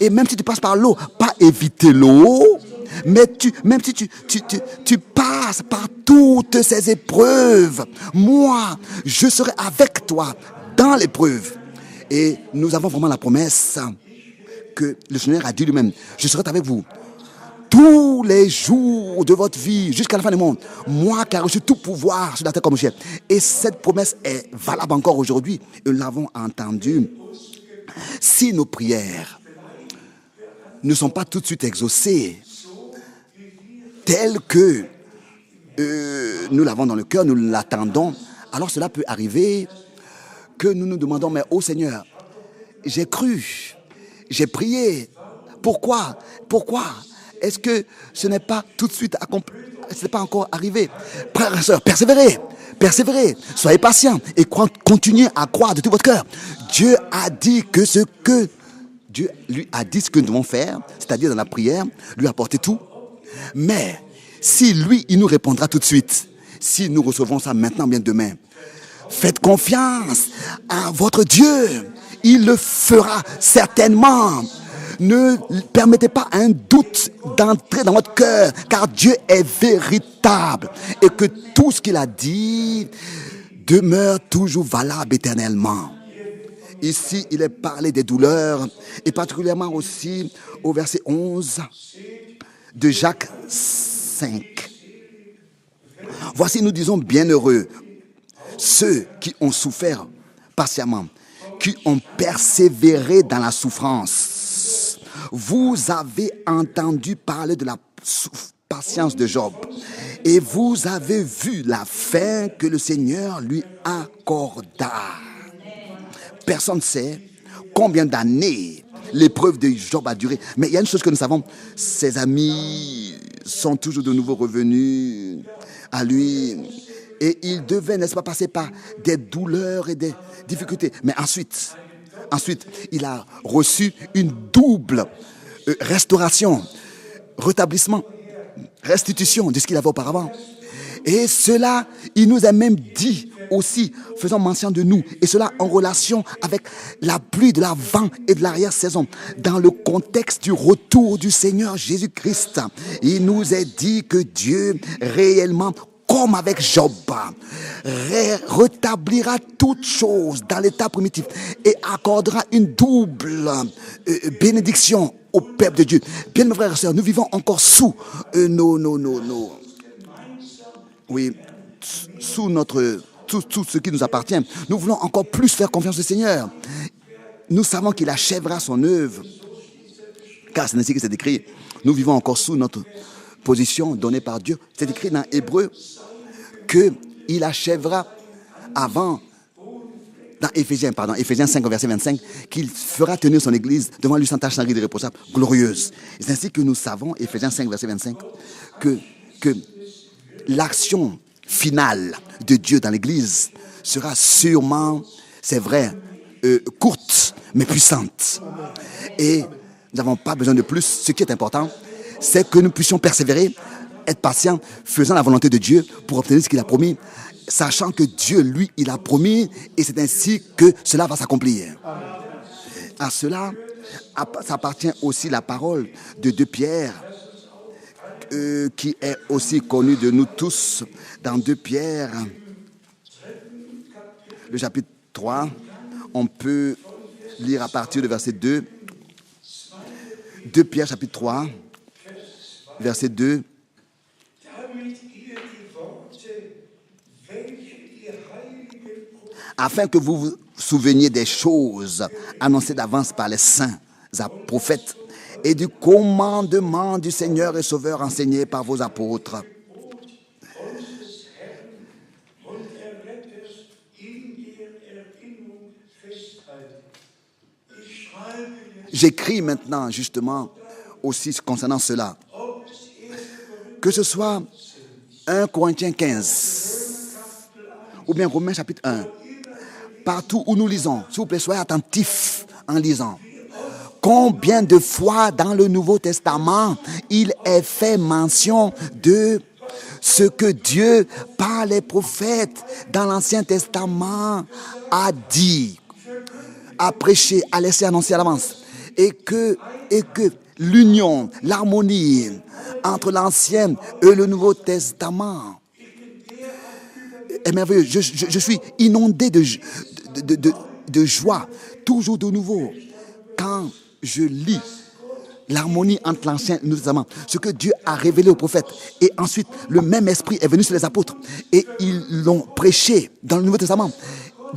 Et même si tu passes par l'eau, pas éviter l'eau, mais même si tu passes par toutes ces épreuves, moi je serai avec toi dans l'épreuve. Et nous avons vraiment la promesse que le Seigneur a dit lui-même, je serai avec vous tous les jours de votre vie jusqu'à la fin du monde. Moi qui ai reçu tout pouvoir sur la terre comme au ciel. Et cette promesse est valable encore aujourd'hui. Nous l'avons entendue. Si nos prières ne sont pas tout de suite exaucées, telles que nous l'avons dans le cœur, nous l'attendons, alors cela peut arriver que nous nous demandons, mais ô Seigneur, j'ai cru, j'ai prié, pourquoi est-ce que ce n'est pas tout de suite accompli, ce n'est pas encore arrivé? Frères et sœurs, persévérez, soyez patients et continuez à croire de tout votre cœur. Dieu a dit que Dieu lui a dit ce que nous devons faire, c'est-à-dire dans la prière, lui apporter tout. Mais Si lui, il nous répondra tout de suite. Si nous recevons ça maintenant, bien demain. Faites confiance à votre Dieu. Il le fera certainement. Ne permettez pas un doute d'entrer dans votre cœur, car Dieu est véritable et que tout ce qu'il a dit demeure toujours valable éternellement. Ici, il est parlé des douleurs et particulièrement aussi au verset 11 de Jacques 5. Voici, nous disons bienheureux ceux qui ont souffert patiemment, qui ont persévéré dans la souffrance. Vous avez entendu parler de la patience de Job et vous avez vu la fin que le Seigneur lui accorda. Personne ne sait combien d'années l'épreuve de Job a duré. Mais il y a une chose que nous savons, ses amis sont toujours de nouveau revenus à lui. Et il devait, n'est-ce pas, passer par des douleurs et des difficultés. Mais ensuite, il a reçu une double restauration, rétablissement, restitution de ce qu'il avait auparavant. Et cela, il nous a même dit aussi, faisant mention de nous, et cela en relation avec la pluie de l'avant et de l'arrière-saison, dans le contexte du retour du Seigneur Jésus-Christ. Il nous est dit que Dieu réellement, comme avec Job, rétablira toutes choses dans l'état primitif et accordera une double bénédiction au peuple de Dieu. Bien, mes frères et sœurs, nous vivons encore sous tout ce qui nous appartient. Nous voulons encore plus faire confiance au Seigneur. Nous savons qu'il achèvera son œuvre. Car c'est ainsi que c'est écrit. Nous vivons encore sous notre position donnée par Dieu. C'est écrit dans Hébreu qu'il achèvera avant, dans Éphésiens 5, verset 25, qu'il fera tenir son église devant lui sans tache, sans ride irréprochable, glorieuse. C'est ainsi que nous savons, Éphésiens 5, verset 25, que l'action finale de Dieu dans l'église sera sûrement, c'est vrai, courte, mais puissante. Et nous n'avons pas besoin de plus. Ce qui est important, c'est que nous puissions persévérer, être patients, faisant la volonté de Dieu pour obtenir ce qu'il a promis, sachant que Dieu, lui, il a promis, et c'est ainsi que cela va s'accomplir. À cela, s'appartient aussi la parole de 2 Pierre, qui est aussi connue de nous tous, dans 2 Pierre, le chapitre 3, on peut lire à partir du verset 2. 2 Pierre, chapitre 3, verset 2. Afin que vous vous souveniez des choses annoncées d'avance par les saints prophètes et du commandement du Seigneur et Sauveur enseigné par vos apôtres. J'écris maintenant justement aussi concernant cela. Que ce soit 1 Corinthiens 15 ou bien Romains chapitre 1. Partout où nous lisons, s'il vous plaît, soyez attentifs en lisant. Combien de fois dans le Nouveau Testament il est fait mention de ce que Dieu, par les prophètes dans l'Ancien Testament, a dit, a prêché, a laissé annoncer à l'avance. Et que l'union, l'harmonie entre l'Ancien et le Nouveau Testament est merveilleux. Je suis inondé de joie, toujours de nouveau, quand je lis l'harmonie entre l'Ancien et le Nouveau Testament, ce que Dieu a révélé aux prophètes. Et ensuite, le même esprit est venu sur les apôtres et ils l'ont prêché dans le Nouveau Testament,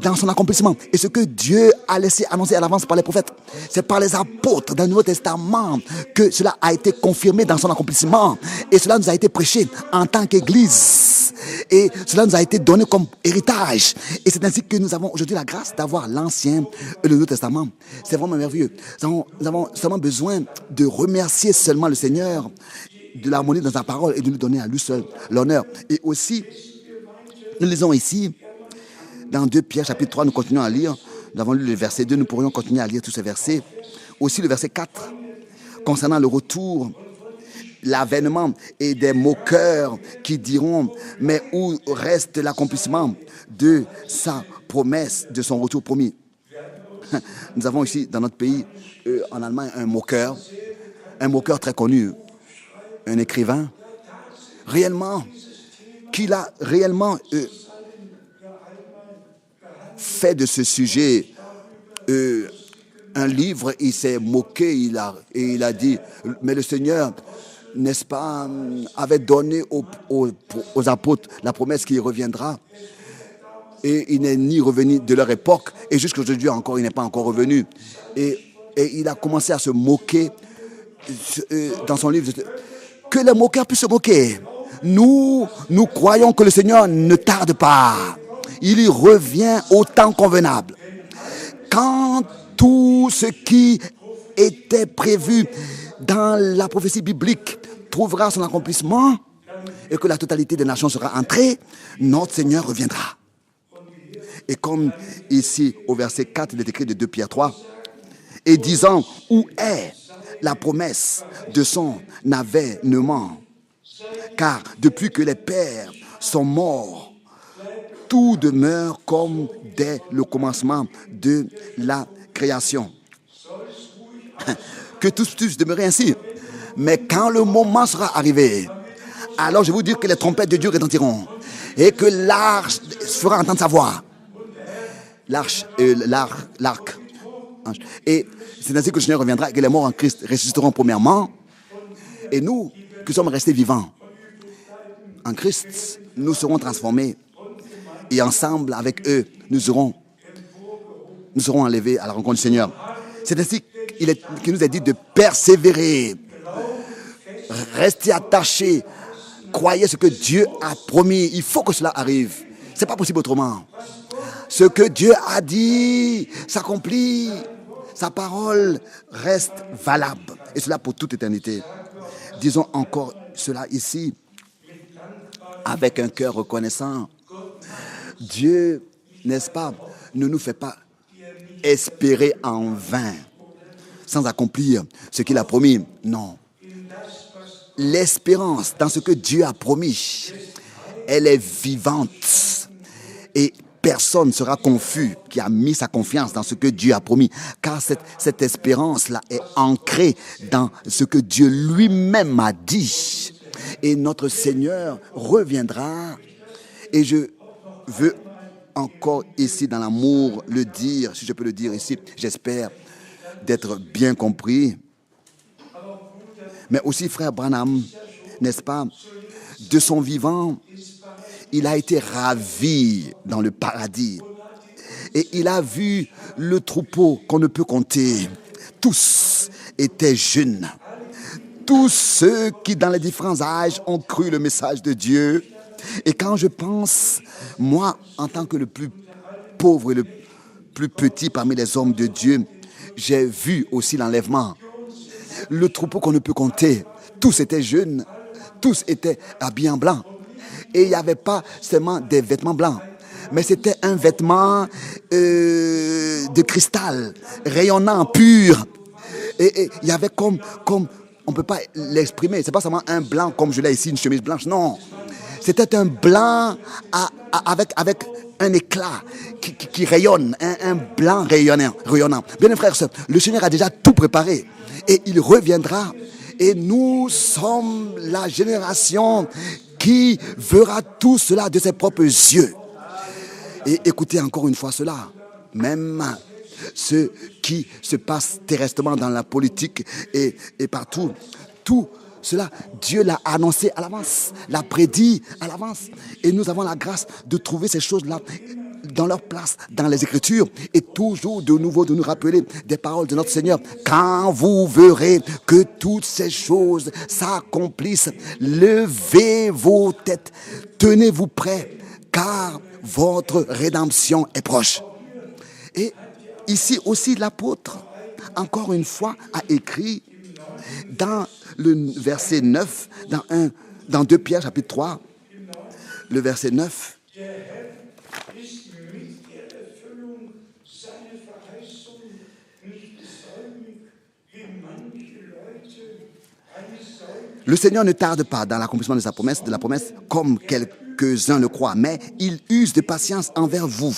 dans son accomplissement. Et ce que Dieu a laissé annoncer à l'avance par les prophètes, c'est par les apôtres dans le Nouveau Testament que cela a été confirmé dans son accomplissement. Et cela nous a été prêché en tant qu'Église. Et cela nous a été donné comme héritage. Et c'est ainsi que nous avons aujourd'hui la grâce d'avoir l'Ancien et le Nouveau Testament. C'est vraiment merveilleux. Nous avons seulement besoin de remercier seulement le Seigneur de l'harmonie dans sa parole et de nous donner à lui seul l'honneur. Et aussi, nous lisons ici, dans 2 Pierre, chapitre 3, nous continuons à lire. Nous avons lu le verset 2, nous pourrions continuer à lire tous ces versets. Aussi le verset 4, concernant le retour l'avènement et des moqueurs qui diront, mais où reste l'accomplissement de sa promesse, de son retour promis? Nous avons ici dans notre pays, en Allemagne, un moqueur très connu, un écrivain, réellement, qu'il a réellement fait de ce sujet un livre. Il s'est moqué, il a dit, mais le Seigneur, n'est-ce pas, avait donné aux apôtres la promesse qu'il reviendra. Et il n'est ni revenu de leur époque, et jusqu'aujourd'hui encore, il n'est pas encore revenu. Et il a commencé à se moquer dans son livre. Que les moqueurs puissent se moquer. Nous croyons que le Seigneur ne tarde pas. Il y revient au temps convenable. Quand tout ce qui était prévu dans la prophétie biblique trouvera son accomplissement et que la totalité des nations sera entrée, notre Seigneur reviendra. Et comme ici au verset 4, il est écrit de 2 Pierre 3, et disant, où est la promesse de son avènement? Car depuis que les pères sont morts, tout demeure comme dès le commencement de la création. Que tous puissent demeurer ainsi. Mais quand le moment sera arrivé, alors je vais vous dire que les trompettes de Dieu retentiront et que l'arche fera entendre sa voix. L'arc. Et c'est ainsi que le Seigneur reviendra et que les morts en Christ ressusciteront premièrement. Et nous, qui sommes restés vivants en Christ, nous serons transformés. Et ensemble avec eux, nous serons enlevés à la rencontre du Seigneur. C'est ainsi qu'il nous est dit de persévérer. Restez attachés. Croyez ce que Dieu a promis. Il faut que cela arrive. Ce n'est pas possible autrement. Ce que Dieu a dit s'accomplit. Sa parole reste valable. Et cela pour toute éternité. Disons encore cela ici, avec un cœur reconnaissant. Dieu, n'est-ce pas, ne nous fait pas espérer en vain, sans accomplir ce qu'il a promis. Non. L'espérance dans ce que Dieu a promis, elle est vivante. Et personne ne sera confus qui a mis sa confiance dans ce que Dieu a promis. Car cette espérance-là est ancrée dans ce que Dieu lui-même a dit. Et notre Seigneur reviendra. Et je veux encore ici dans l'amour le dire, si je peux le dire ici, j'espère d'être bien compris. Mais aussi frère Branham, n'est-ce pas, de son vivant, il a été ravi dans le paradis. Et il a vu le troupeau qu'on ne peut compter. Tous étaient jeunes. Tous ceux qui, dans les différents âges, ont cru le message de Dieu. Et quand je pense, moi, en tant que le plus pauvre et le plus petit parmi les hommes de Dieu, j'ai vu aussi l'enlèvement. Le troupeau qu'on ne peut compter, tous étaient jeunes, tous étaient habillés en blanc. Et il n'y avait pas seulement des vêtements blancs, mais c'était un vêtement de cristal, rayonnant, pur. Et il y avait comme on ne peut pas l'exprimer, c'est pas seulement un blanc comme je l'ai ici, une chemise blanche, non. C'était un blanc avec un éclat qui rayonne, un blanc rayonnant. Bien mes frères et sœurs, le Seigneur a déjà tout préparé et il reviendra. Et nous sommes la génération qui verra tout cela de ses propres yeux. Et écoutez encore une fois cela, même ce qui se passe terrestrement dans la politique et partout, tout cela, Dieu l'a annoncé à l'avance, l'a prédit à l'avance. Et nous avons la grâce de trouver ces choses-là dans leur place, dans les Écritures. Et toujours de nouveau de nous rappeler des paroles de notre Seigneur. Quand vous verrez que toutes ces choses s'accomplissent, levez vos têtes, tenez-vous prêts, car votre rédemption est proche. Et ici aussi l'apôtre, encore une fois, a écrit dans le verset 9, dans 2 Pierre chapitre 3, le verset 9. Le Seigneur ne tarde pas dans l'accomplissement de la promesse, comme quelques-uns le croient, mais il use de patience envers vous,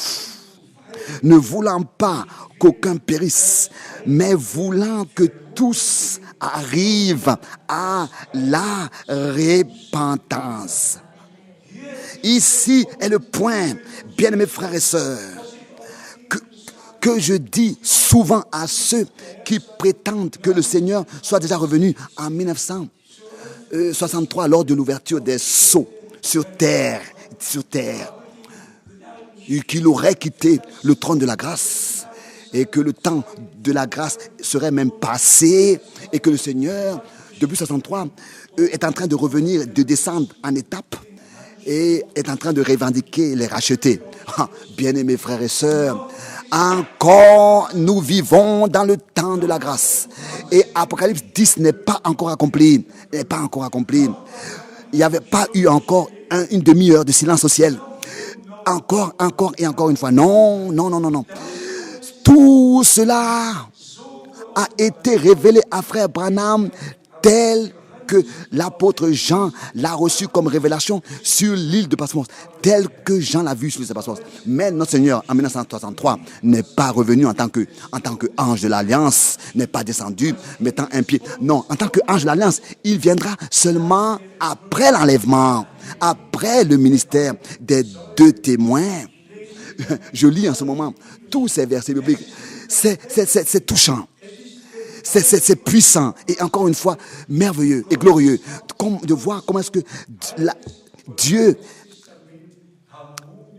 ne voulant pas qu'aucun périsse, mais voulant que tous arrivent à la repentance. Ici est le point, bien-aimés frères et sœurs, que je dis souvent à ceux qui prétendent que le Seigneur soit déjà revenu en 1963 lors de l'ouverture des sceaux sur terre, et qu'il aurait quitté le trône de la grâce et que le temps de la grâce serait même passé et que le Seigneur, depuis 63, est en train de revenir, de descendre en étapes et est en train de revendiquer les racheter. Bien-aimés frères et sœurs, encore nous vivons dans le temps de la grâce. Et Apocalypse 10 n'est pas encore accompli. Il n'y avait pas eu encore une demi-heure de silence au ciel. Encore et encore une fois. Non. Tout cela a été révélé à frère Branham tel que l'apôtre Jean l'a reçu comme révélation sur l'île de Patmos, tel que Jean l'a vu sur l'île de Patmos. Mais notre Seigneur, en 1963, n'est pas revenu en tant que ange de l'Alliance, n'est pas descendu, mettant un pied. Non, en tant qu'ange de l'Alliance, il viendra seulement après l'enlèvement, après le ministère des 2 témoins. Je lis en ce moment tous ces versets bibliques. C'est touchant. C'est puissant et encore une fois merveilleux et glorieux de voir comment est-ce que Dieu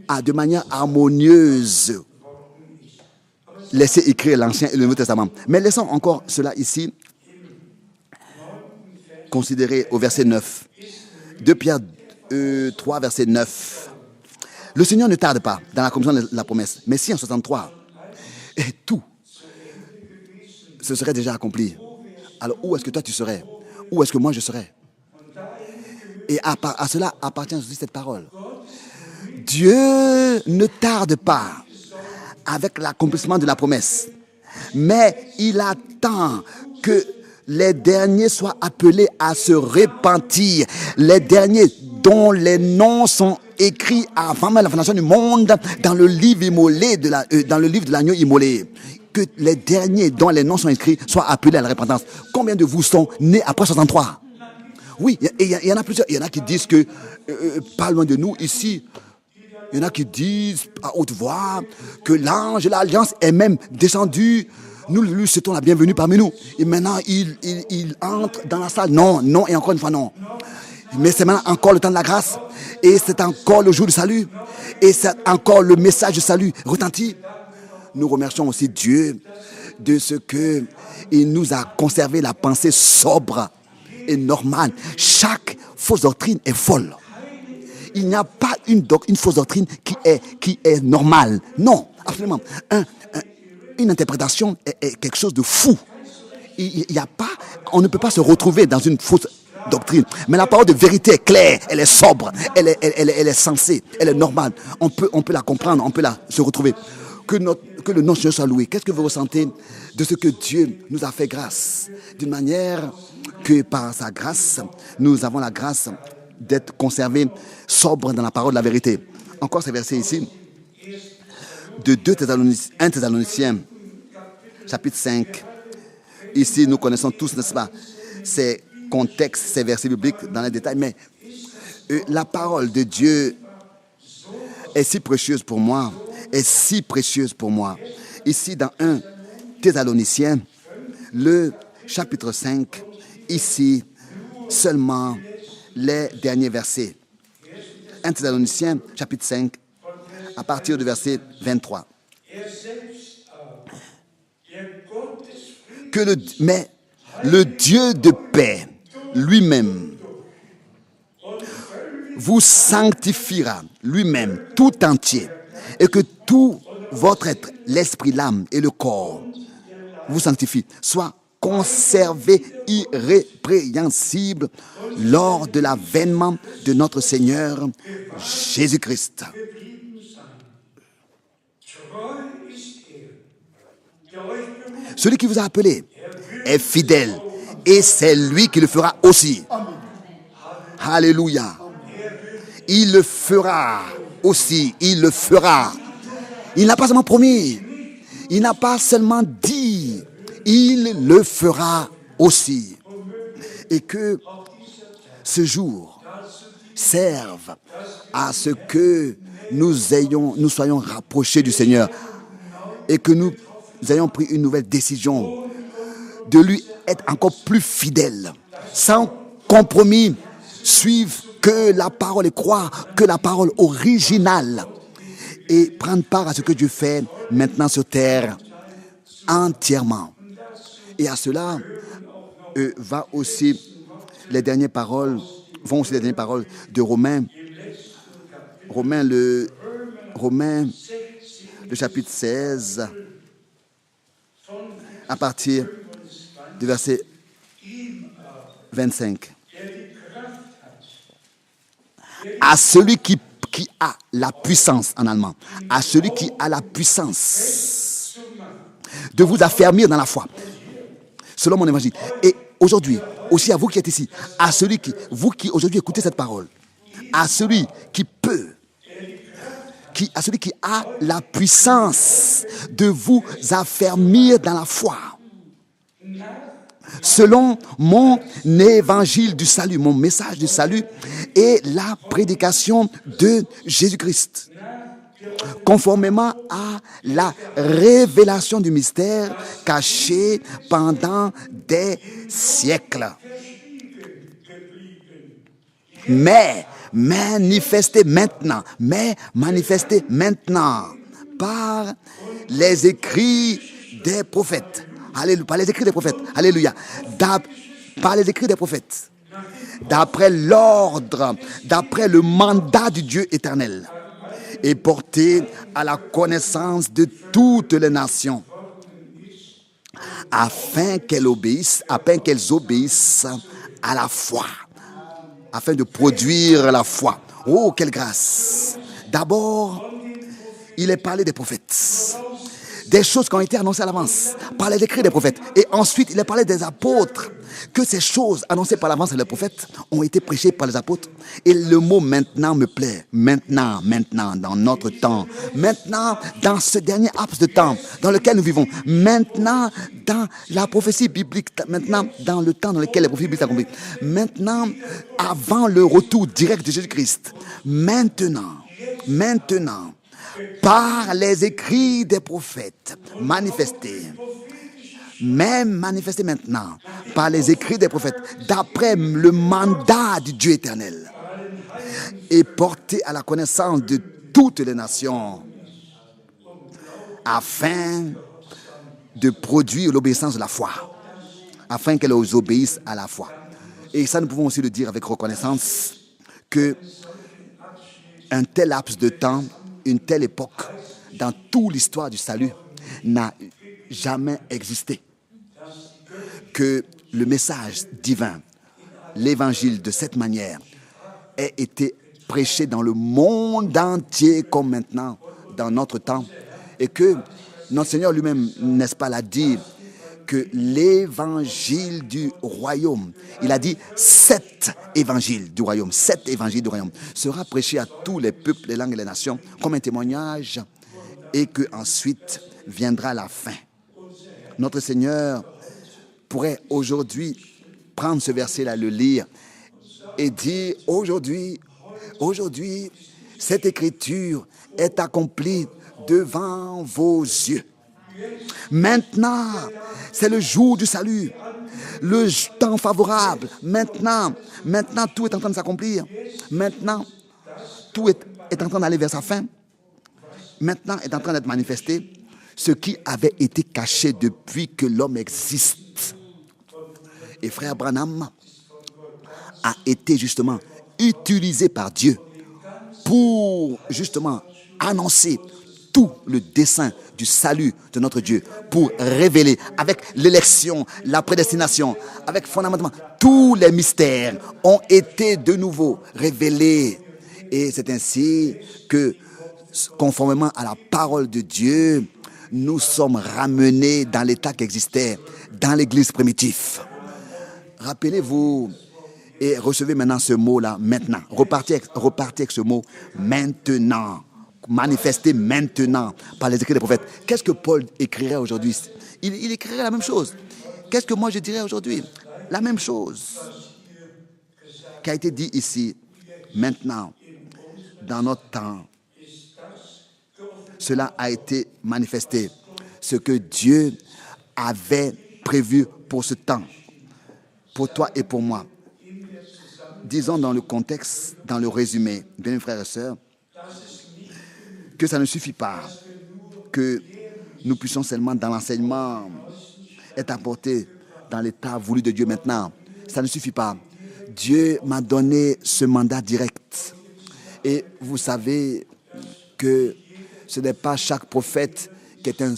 a de manière harmonieuse laissé écrire l'Ancien et le Nouveau Testament. Mais laissons encore cela ici, considéré au verset 9. 2 Pierre 3, verset 9. Le Seigneur ne tarde pas dans l'accomplissement de la promesse, mais si en 63, et tout ce serait déjà accompli. Alors où est-ce que toi tu serais? Où est-ce que moi je serais? Et à cela appartient aussi cette parole. Dieu ne tarde pas avec l'accomplissement de la promesse, mais il attend que les derniers soient appelés à se repentir. Les derniers dont les noms sont écrits avant même la fondation du monde dans le livre immolé dans le livre de l'agneau immolé. Que les derniers dont les noms sont inscrits soient appelés à la repentance. Combien de vous sont nés après 63? Oui, il y en a plusieurs. Il y en a qui disent que, pas loin de nous, ici, il y en a qui disent à haute voix que l'ange de l'Alliance est même descendu. Nous lui souhaitons la bienvenue parmi nous. Et maintenant, il entre dans la salle. Non, et encore une fois, non. Mais c'est maintenant encore le temps de la grâce. Et c'est encore le jour du salut. Et c'est encore le message du salut retentit. Nous remercions aussi Dieu de ce qu'il nous a conservé la pensée sobre et normale. Chaque fausse doctrine est folle. Il n'y a pas une fausse doctrine qui est normale. Non, absolument. Une interprétation est quelque chose de fou. On ne peut pas se retrouver dans une fausse doctrine. Mais la parole de vérité est claire, elle est sobre, elle est sensée, elle est normale. On peut la comprendre, on peut se retrouver. Que le nom de Dieu soit loué. Qu'est-ce que vous ressentez de ce que Dieu nous a fait grâce? D'une manière que par sa grâce, nous avons la grâce d'être conservés sobres dans la parole de la vérité. Encore ces versets ici, de 1 Thessaloniciens, chapitre 5. Ici, nous connaissons tous, n'est-ce pas, ces contextes, ces versets bibliques dans les détails, mais la parole de Dieu est si précieuse pour moi, Ici, dans 1 Thessaloniciens, le chapitre 5, ici, seulement les derniers versets. 1 Thessaloniciens, chapitre 5, à partir du verset 23. Mais le Dieu de paix, lui-même, vous sanctifiera lui-même tout entier, et que tout votre être, l'esprit, l'âme et le corps, vous sanctifie, soit conservé irrépréhensible lors de l'avènement de notre Seigneur Jésus-Christ. Celui qui vous a appelé est fidèle Et c'est lui qui le fera aussi. Alléluia. Il le fera aussi. Il le fera. Il n'a pas seulement promis. Il n'a pas seulement dit. Il le fera aussi. Et que ce jour serve à ce que nous soyons rapprochés du Seigneur et que nous ayons pris une nouvelle décision de lui être encore plus fidèle, sans compromis, suivre que la parole et croire que la parole originale et prendre part à ce que Dieu fait maintenant sur terre entièrement. Et à cela vont aussi les dernières paroles de Romains. Romains le chapitre 16, à partir du verset 25. À celui qui a la puissance, en allemand, à celui qui a la puissance de vous affermir dans la foi, selon mon évangile. Et aujourd'hui, aussi à vous qui êtes ici, à celui vous qui aujourd'hui écoutez cette parole, à celui qui peut, à celui qui a la puissance de vous affermir dans la foi, selon mon évangile du salut, mon message du salut et la prédication de Jésus-Christ, conformément à la révélation du mystère caché pendant des siècles, mais manifesté maintenant par les écrits des prophètes. Alléluia. Par les écrits des prophètes. Alléluia. Par les écrits des prophètes. D'après l'ordre, d'après le mandat du Dieu éternel. Et porté à la connaissance de toutes les nations. Afin qu'elles obéissent à la foi. Afin de produire la foi. Oh, quelle grâce! D'abord, il est parlé des prophètes. Des choses qui ont été annoncées à l'avance par les écrits des prophètes. Et ensuite, il est parlé des apôtres. Que ces choses annoncées par l'avance par les prophètes ont été prêchées par les apôtres. Et le mot maintenant me plaît. Maintenant, dans notre temps. Maintenant, dans ce dernier laps de temps dans lequel nous vivons. Maintenant, dans la prophétie biblique. Maintenant, dans le temps dans lequel les prophéties bibliques sont accomplies. Maintenant, avant le retour direct de Jésus-Christ. Maintenant, par les écrits des prophètes manifestés maintenant, par les écrits des prophètes, d'après le mandat du Dieu éternel, et porté à la connaissance de toutes les nations, afin de produire l'obéissance de la foi, afin qu'elles obéissent à la foi. Et ça, nous pouvons aussi le dire avec reconnaissance, que un tel laps de temps, une telle époque, dans toute l'histoire du salut, n'a jamais existé. Que le message divin, l'évangile de cette manière, ait été prêché dans le monde entier comme maintenant, dans notre temps. Et que notre Seigneur lui-même, n'est-ce pas, l'a dit, que l'évangile du royaume, il a dit 7 évangiles du royaume, 7 évangiles du royaume, sera prêché à tous les peuples, les langues et les nations, comme un témoignage, et que ensuite viendra la fin. Notre Seigneur pourrait aujourd'hui prendre ce verset-là, le lire, et dire aujourd'hui, cette écriture est accomplie devant vos yeux. Maintenant, c'est le jour du salut, le temps favorable. Maintenant, tout est en train de s'accomplir. Maintenant, tout est en train d'aller vers sa fin. Maintenant est en train d'être manifesté ce qui avait été caché depuis que l'homme existe. Et frère Branham a été justement utilisé par Dieu pour justement annoncer tout le dessein du salut de notre Dieu, pour révéler avec l'élection, la prédestination, avec fondamentalement tous les mystères ont été de nouveau révélés. Et c'est ainsi que, conformément à la parole de Dieu, nous sommes ramenés dans l'état qui existait dans l'église primitive. Rappelez-vous et recevez maintenant ce mot-là, maintenant. Repartez avec ce mot, maintenant. Manifestez maintenant par les écrits des prophètes. Qu'est-ce que Paul écrirait aujourd'hui? Il écrirait la même chose. Qu'est-ce que moi je dirais aujourd'hui? La même chose qui a été dit ici, maintenant, dans notre temps. Cela a été manifesté. Ce que Dieu avait prévu pour ce temps, pour toi et pour moi. Disons dans le contexte, dans le résumé, bien frères et sœurs, que ça ne suffit pas que nous puissions seulement dans l'enseignement être apportés dans l'état voulu de Dieu maintenant. Ça ne suffit pas. Dieu m'a donné ce mandat direct. Et vous savez que ce n'est pas chaque prophète qui est un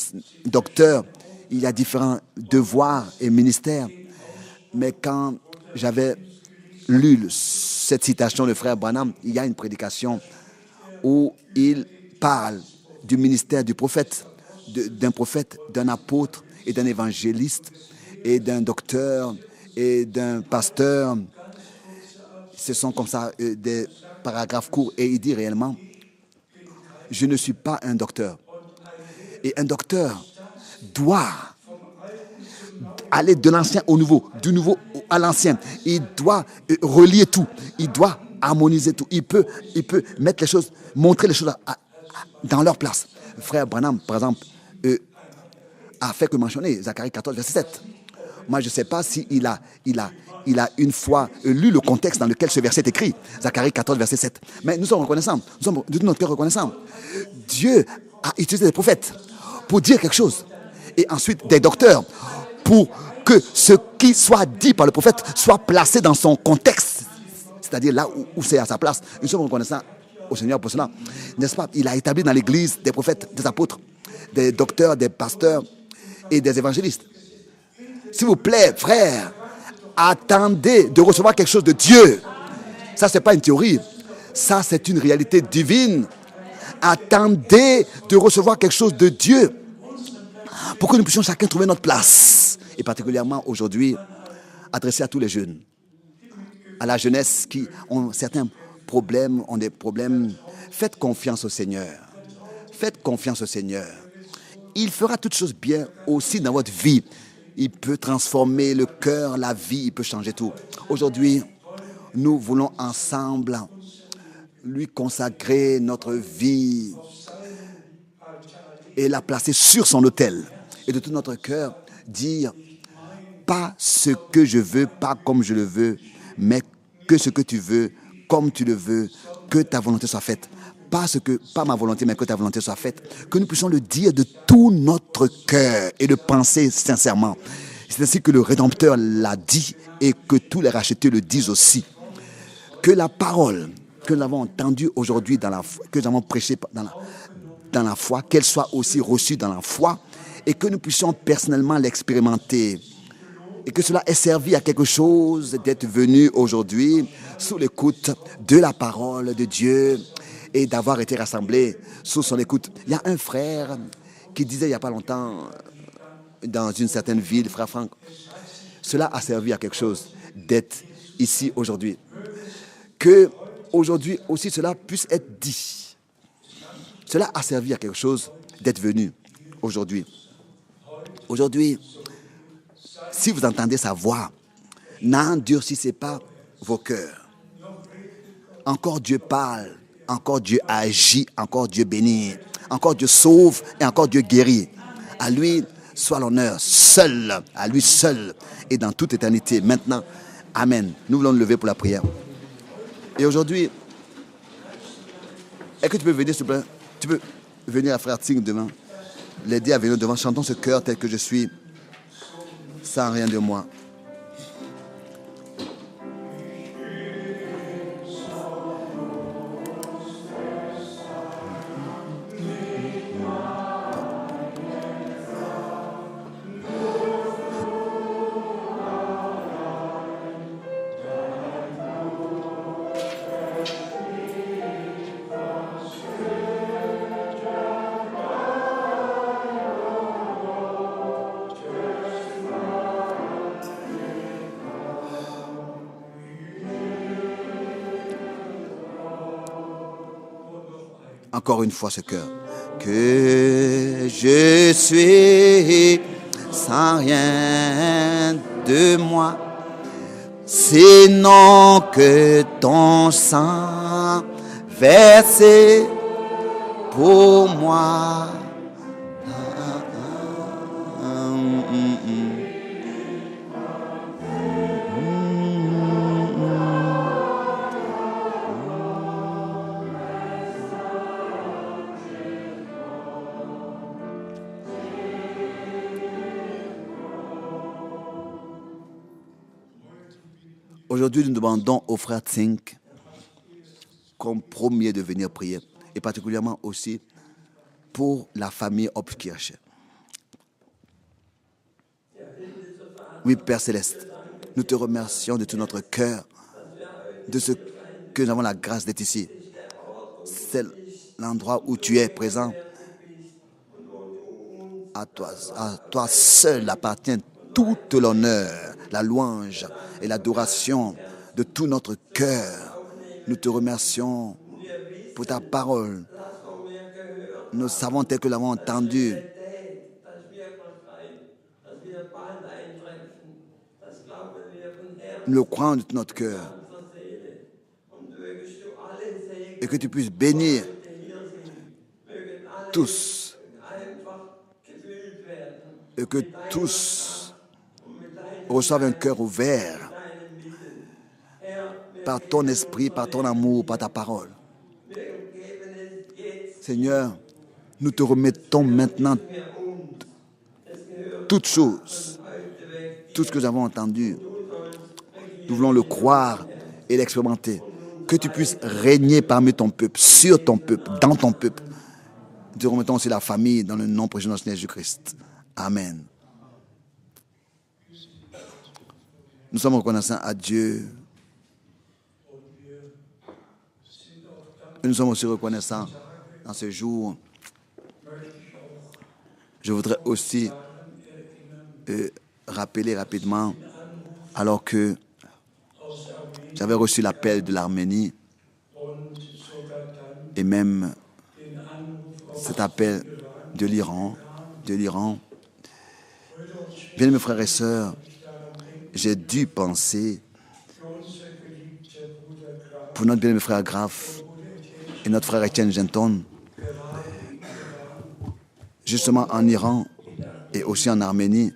docteur. Il y a différents devoirs et ministères. Mais quand j'avais lu cette citation de frère Branham, il y a une prédication où il parle du ministère du prophète, d'un prophète, d'un apôtre et d'un évangéliste et d'un docteur et d'un pasteur. Ce sont comme ça des paragraphes courts et il dit réellement, je ne suis pas un docteur. Et un docteur doit aller de l'ancien au nouveau, du nouveau à l'ancien. Il doit relier tout. Il doit harmoniser tout. Il peut mettre les choses, montrer les choses dans leur place. Frère Branham, par exemple, a fait que mentionner Zacharie 14, verset 7. Moi, je ne sais pas s'il a une fois lu le contexte dans lequel ce verset est écrit. Zacharie 14, verset 7. Mais nous sommes reconnaissants. Nous sommes de tout notre cœur reconnaissants. Dieu a utilisé des prophètes pour dire quelque chose. Et ensuite, des docteurs pour que ce qui soit dit par le prophète soit placé dans son contexte. C'est-à-dire là où c'est à sa place. Nous sommes reconnaissants au Seigneur pour cela. N'est-ce pas? Il a établi dans l'Église des prophètes, des apôtres, des docteurs, des pasteurs et des évangélistes. S'il vous plaît, frères, attendez de recevoir quelque chose de Dieu. Ça, ce n'est pas une théorie. Ça, c'est une réalité divine. Attendez de recevoir quelque chose de Dieu pour que nous puissions chacun trouver notre place. Et particulièrement aujourd'hui, adressé à tous les jeunes, à la jeunesse qui ont certains problèmes, ont des problèmes. Faites confiance au Seigneur. Faites confiance au Seigneur. Il fera toutes choses bien aussi dans votre vie. Il peut transformer le cœur, la vie, il peut changer tout. Aujourd'hui, nous voulons ensemble lui consacrer notre vie et la placer sur son autel. Et de tout notre cœur, dire, pas ce que je veux, pas comme je le veux, mais que ce que tu veux, comme tu le veux, que ta volonté soit faite. Pas ma volonté, mais que ta volonté soit faite. Que nous puissions le dire de tout notre cœur et le penser sincèrement. C'est ainsi que le Rédempteur l'a dit et que tous les rachetés le disent aussi. Que la parole que nous avons entendue aujourd'hui, que nous avons prêchée dans la foi, qu'elle soit aussi reçue dans la foi et que nous puissions personnellement l'expérimenter. Et que cela ait servi à quelque chose d'être venu aujourd'hui sous l'écoute de la parole de Dieu et d'avoir été rassemblés sous son écoute. Il y a un frère qui disait il n'y a pas longtemps dans une certaine ville, frère Franck, cela a servi à quelque chose d'être ici aujourd'hui. Que aujourd'hui aussi cela puisse être dit. Cela a servi à quelque chose d'être venu aujourd'hui. Aujourd'hui, si vous entendez sa voix, n'endurcissez pas vos cœurs. Encore Dieu parle, encore Dieu agit, encore Dieu bénit, encore Dieu sauve et encore Dieu guérit. À lui soit l'honneur, seul, à lui seul et dans toute éternité. Maintenant, amen. Nous voulons nous lever pour la prière. Et aujourd'hui, est-ce que tu peux venir, s'il te plaît? Tu peux venir à Frère Ting demain, l'aider à venir devant. Chantons ce cœur tel que je suis, sans rien de moi. encore une fois ce cœur. Que je suis sans rien de moi, sinon que ton sang versé pour moi. Aujourd'hui, nous demandons au frère Zink comme premier de venir prier, et particulièrement aussi pour la famille Hopkirch. Oui, Père Céleste, nous te remercions de tout notre cœur, de ce que nous avons la grâce d'être ici. C'est l'endroit où tu es présent. À toi seul appartient toute l'honneur, la louange et l'adoration de tout notre cœur. Nous te remercions pour ta parole. Nous savons tel que nous l'avons entendu. Nous le croyons de tout notre cœur. Et que tu puisses bénir tous. Et que tous reçoivent un cœur ouvert par ton esprit, par ton amour, par ta parole. Seigneur, nous te remettons maintenant toutes choses, tout ce que nous avons entendu. Nous voulons le croire et l'expérimenter. Que tu puisses régner parmi ton peuple, sur ton peuple, dans ton peuple. Nous te remettons aussi la famille dans le nom précieux de notre Seigneur Jésus-Christ. Amen. Nous sommes reconnaissants à Dieu. Et nous sommes aussi reconnaissants dans ce jour. Je voudrais aussi rappeler rapidement, alors que j'avais reçu l'appel de l'Arménie et même cet appel de l'Iran. Bien, mes frères et sœurs, j'ai dû penser pour notre bien-aimé frère Graf et notre frère Etienne Genton, justement en Iran et aussi en Arménie,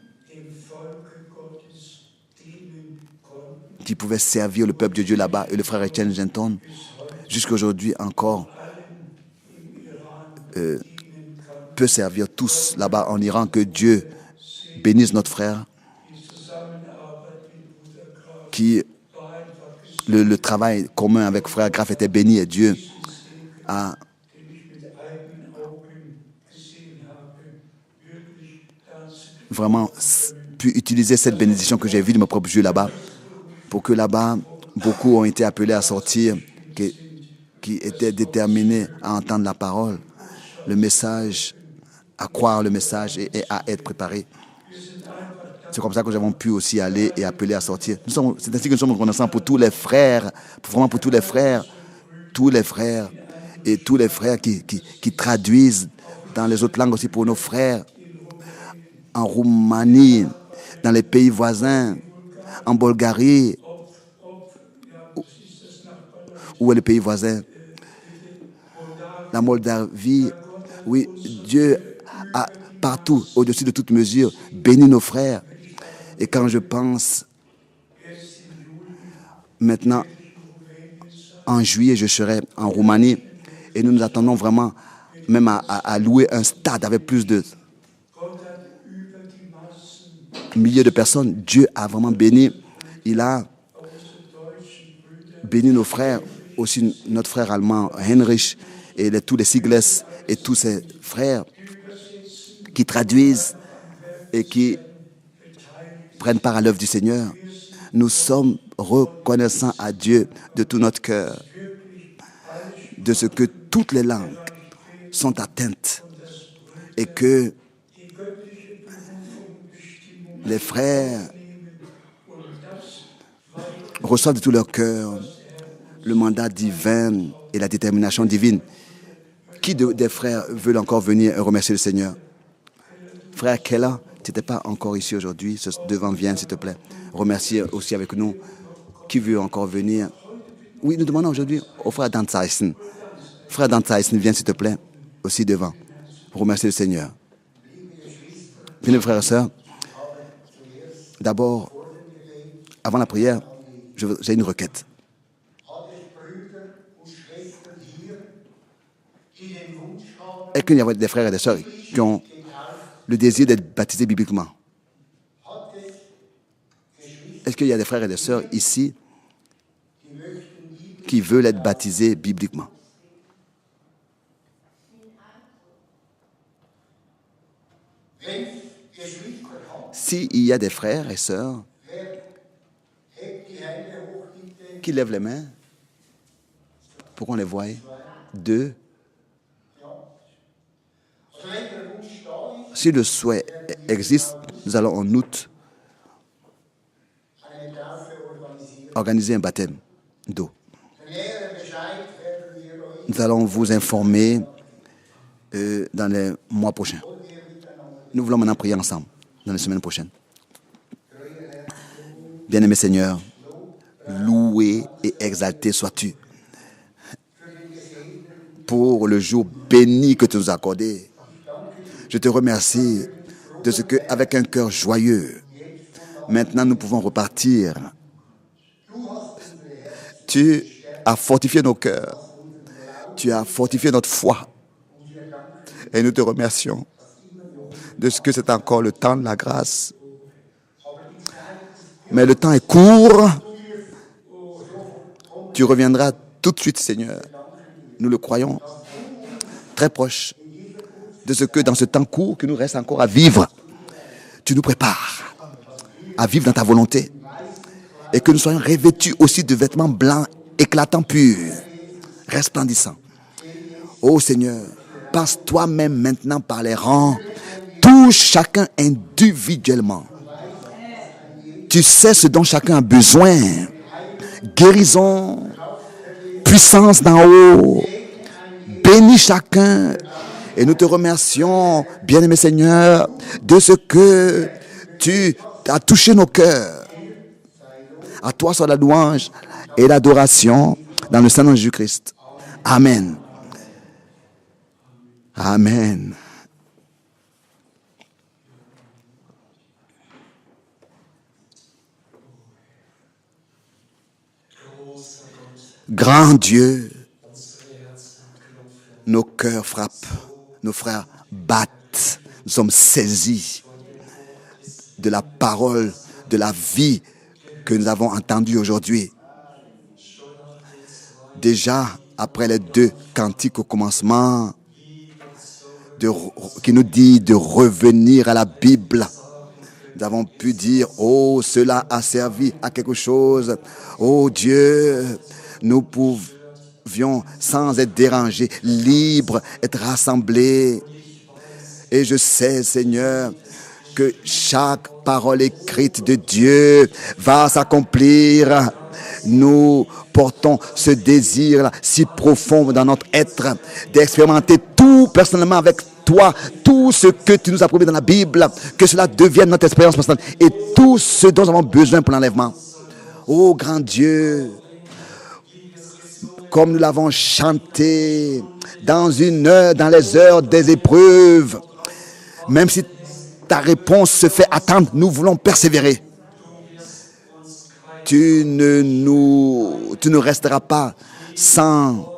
qui pouvaient servir le peuple de Dieu là-bas, et le frère Etienne Genton, jusqu'à aujourd'hui encore, peut servir tous là-bas en Iran. Que Dieu bénisse notre frère, qui le travail commun avec frère Graf était béni, et Dieu a vraiment pu utiliser cette bénédiction que j'ai vue de mes propres yeux là-bas, pour que là-bas, beaucoup ont été appelés à sortir, qui étaient déterminés à entendre la parole, le message, à croire le message et à être préparés. C'est comme ça que nous avons pu aussi aller et appeler à sortir. C'est ainsi que nous sommes reconnaissants pour tous les frères, vraiment pour tous les frères et tous les frères qui traduisent dans les autres langues aussi, pour nos frères en Roumanie, dans les pays voisins, en Bulgarie, où est le pays voisin, la Moldavie. Oui, Dieu a partout, au-dessus de toute mesure, béni nos frères. Et quand je pense, maintenant, en juillet, je serai en Roumanie, et nous nous attendons vraiment même à louer un stade avec plus de milliers de personnes. Dieu a vraiment béni. Il a béni nos frères, aussi notre frère allemand Heinrich et tous les Sigles et tous ses frères qui traduisent et qui prennent part à l'œuvre du Seigneur. Nous sommes reconnaissants à Dieu de tout notre cœur de ce que toutes les langues sont atteintes et que les frères reçoivent de tout leur cœur le mandat divin et la détermination divine. Qui des frères veulent encore venir et remercier le Seigneur? Frère Keller, tu n'étais pas encore ici aujourd'hui. Devant, viens, s'il te plaît. Remercier aussi avec nous. Qui veut encore venir? Oui, nous demandons aujourd'hui au frère Dan Tyson. Frère Dan Tyson, viens, s'il te plaît, aussi devant. Remercier le Seigneur. Venez, frères et sœurs. D'abord, avant la prière, j'ai une requête. Est-ce qu'il y a des frères et des sœurs qui ont le désir d'être baptisés bibliquement? Est-ce qu'il y a des frères et des sœurs ici qui veulent être baptisés bibliquement? S'il y a des frères et sœurs qui lèvent les mains pour qu'on les voie, 2. Si le souhait existe, nous allons en août organiser un baptême d'eau. Nous allons vous informer dans les mois prochains. Nous voulons maintenant prier ensemble dans les semaines prochaines. Bien-aimé Seigneur, loué et exalté sois-tu pour le jour béni que tu nous as accordé. Je te remercie de ce qu'avec un cœur joyeux, maintenant nous pouvons repartir. Tu as fortifié nos cœurs. Tu as fortifié notre foi. Et nous te remercions de ce que c'est encore le temps de la grâce. Mais le temps est court. Tu reviendras tout de suite, Seigneur. Nous le croyons très proche de ce que dans ce temps court qui nous reste encore à vivre, tu nous prépares à vivre dans ta volonté et que nous soyons revêtus aussi de vêtements blancs, éclatants, purs, resplendissants. Ô Seigneur, passe toi-même maintenant par les rangs, touche chacun individuellement. Tu sais ce dont chacun a besoin. Guérison, puissance d'en haut. Bénis chacun. Et nous te remercions, bien-aimé Seigneur, de ce que tu as touché nos cœurs. À toi soit la louange et l'adoration dans le Saint nom de Jésus-Christ. Amen. Amen. Grand Dieu, nos cœurs frappent, nos frères battent, nous sommes saisis de la parole, de la vie que nous avons entendue aujourd'hui. Déjà, après les 2 cantiques au commencement, qui nous dit de revenir à la Bible, nous avons pu dire, oh, cela a servi à quelque chose. Oh Dieu, nous pouvions, sans être dérangés, libres, être rassemblés. Et je sais, Seigneur, que chaque parole écrite de Dieu va s'accomplir. Nous portons ce désir-là si profond dans notre être, d'expérimenter tout personnellement avec toi, tout ce que tu nous as promis dans la Bible, que cela devienne notre expérience personnelle et tout ce dont nous avons besoin pour l'enlèvement. Oh grand Dieu, comme nous l'avons chanté dans les heures des épreuves, même si ta réponse se fait attendre, nous voulons persévérer. Tu ne resteras pas sans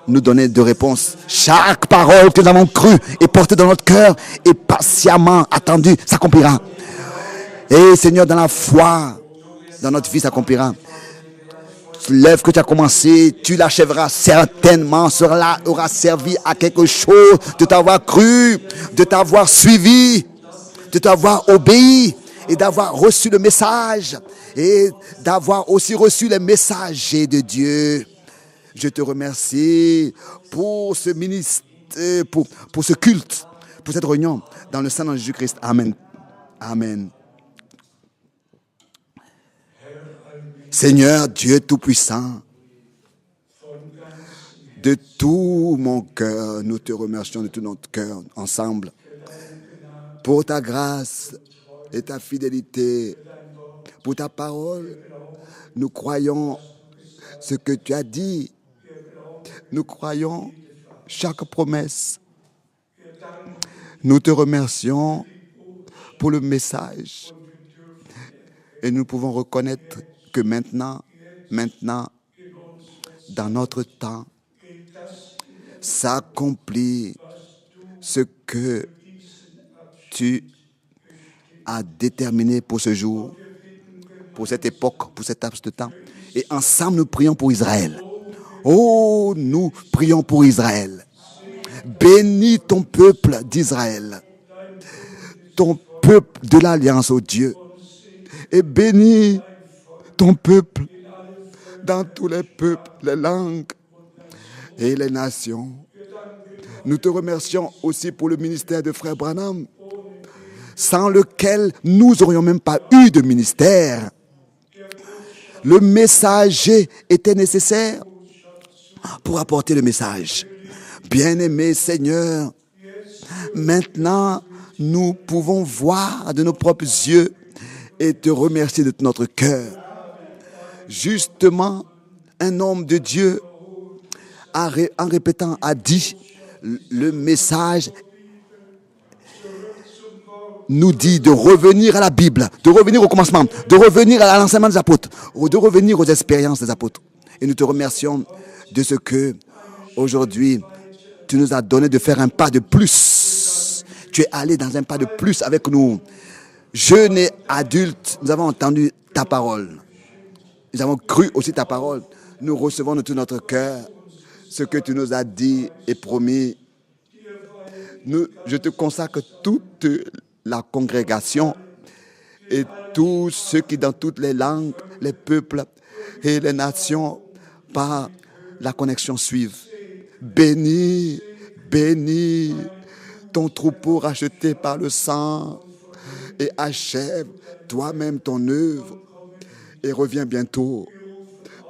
nous donner de réponse. Chaque parole que nous avons crue et portée dans notre cœur et patiemment attendue s'accomplira. Et Seigneur, dans la foi, dans notre vie s'accomplira. L'œuvre que tu as commencé, tu l'achèveras certainement. Cela aura servi à quelque chose de t'avoir cru, de t'avoir suivi, de t'avoir obéi et d'avoir reçu le message et d'avoir aussi reçu les messagers de Dieu. Je te remercie pour ce ministère, pour ce culte, pour cette réunion dans le Saint nom de Jésus-Christ. Amen. Amen. Seigneur Dieu Tout-Puissant, De tout mon cœur, nous te remercions de tout notre cœur ensemble pour ta grâce et ta fidélité, pour ta parole. Nous croyons ce que tu as dit. Nous croyons chaque promesse. Nous te remercions pour le message. Et nous pouvons reconnaître que maintenant, dans notre temps, s'accomplit ce que tu as déterminé pour ce jour, pour cette époque, pour cet laps de temps. Et ensemble, nous prions pour Israël. Oh, nous prions pour Israël. Bénis ton peuple d'Israël, ton peuple de l'Alliance, oh Dieu. Et bénis ton peuple dans tous les peuples, les langues et les nations. Nous te remercions aussi pour le ministère de Frère Branham, sans lequel nous n'aurions même pas eu de ministère. Le messager était nécessaire pour apporter le message. Bien-aimé Seigneur, maintenant nous pouvons voir de nos propres yeux et te remercier de tout notre cœur. Justement, un homme de Dieu, en répétant, a dit, le message nous dit de revenir à la Bible, de revenir au commencement, de revenir à l'enseignement des apôtres, de revenir aux expériences des apôtres. Et nous te remercions de ce que, aujourd'hui, tu nous as donné de faire un pas de plus. Tu es allé dans un pas de plus avec nous. Jeunes et adultes, nous avons entendu ta parole. Nous avons cru aussi ta parole. Nous recevons de tout notre cœur ce que tu nous as dit et promis. Je te consacre toute la congrégation et tous ceux qui dans toutes les langues, les peuples et les nations par la connexion suivent. Bénis, bénis ton troupeau racheté par le sang et achève toi-même ton œuvre et reviens bientôt.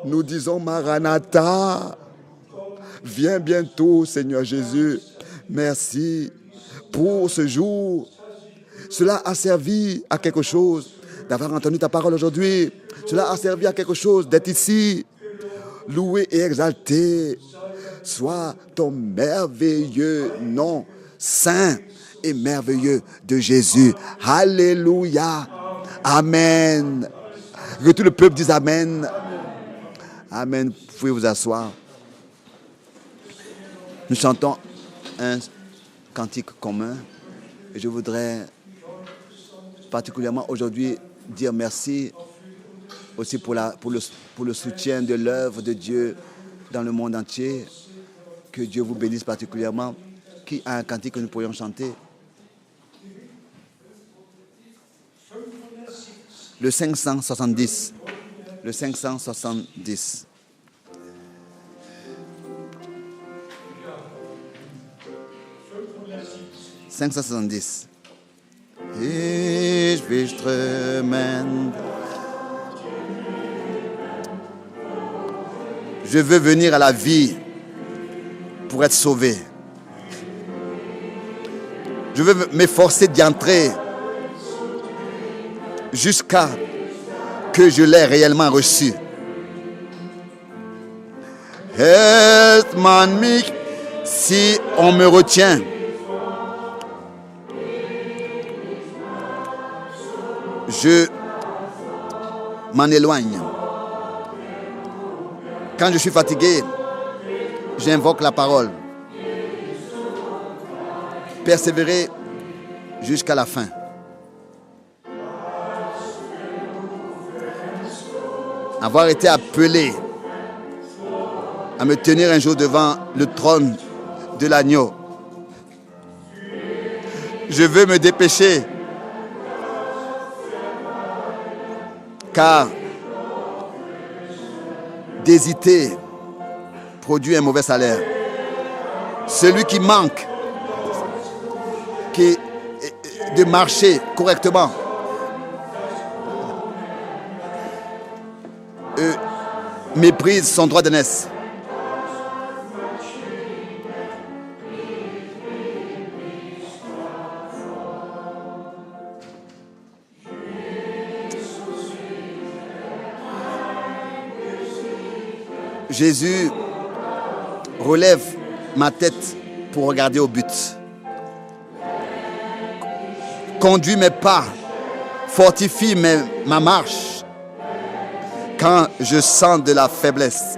Nous disons Maranatha, viens bientôt Seigneur Jésus. Merci pour ce jour. Cela a servi à quelque chose d'avoir entendu ta parole aujourd'hui. Cela a servi à quelque chose d'être ici. Loué et exalté soit ton merveilleux nom, saint et merveilleux de Jésus. Alléluia. Amen. Que tout le peuple dise Amen. Amen. Vous pouvez vous asseoir. Nous chantons un cantique commun. Et je voudrais particulièrement aujourd'hui dire merci aussi pour le soutien de l'œuvre de Dieu dans le monde entier. Que Dieu vous bénisse particulièrement. Qui a un cantique que nous pourrions chanter? Le 570. Le 570. Ich will strömen. Je veux venir à la vie pour être sauvé. Je veux m'efforcer d'y entrer jusqu'à que je l'ai réellement reçu. Hält man mich, si on me retient, je m'en éloigne. Quand je suis fatigué, j'invoque la parole. Persévérer jusqu'à la fin. Avoir été appelé à me tenir un jour devant le trône de l'agneau. Je veux me dépêcher, car d'hésiter produit un mauvais salaire. Celui qui manque de marcher correctement méprise son droit d'aînesse. Jésus relève ma tête pour regarder au but. Conduis mes pas, fortifie ma marche quand je sens de la faiblesse.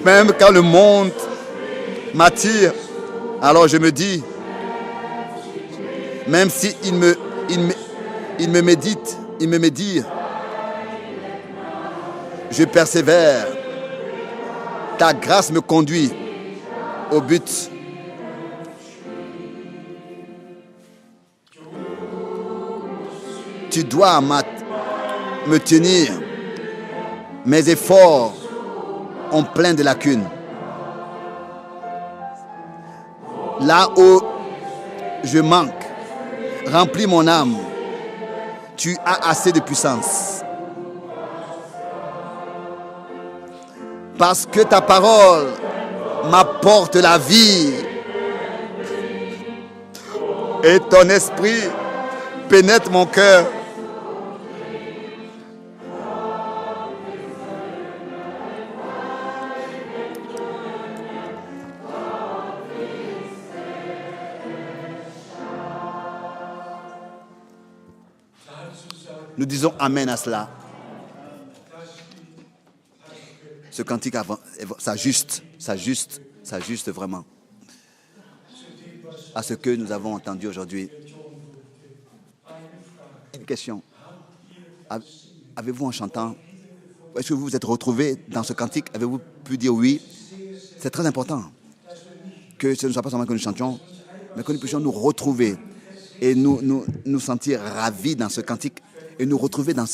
Même quand le monde m'attire, alors je me dis, même si il me médite, je persévère. Ta grâce me conduit au but. Tu dois me tenir. Mes efforts ont plein de lacunes. Là où je manque, remplis mon âme. Tu as assez de puissance. Parce que ta parole m'apporte la vie. Et ton esprit pénètre mon cœur. Nous disons Amen à cela. Ce cantique, ça juste vraiment à ce que nous avons entendu aujourd'hui. Une question. Avez-vous en chantant, est-ce que vous vous êtes retrouvé dans ce cantique? Avez-vous pu dire oui? C'est très important que ce ne soit pas seulement que nous chantions, mais que nous puissions nous retrouver et nous sentir ravis dans ce cantique et nous retrouver dans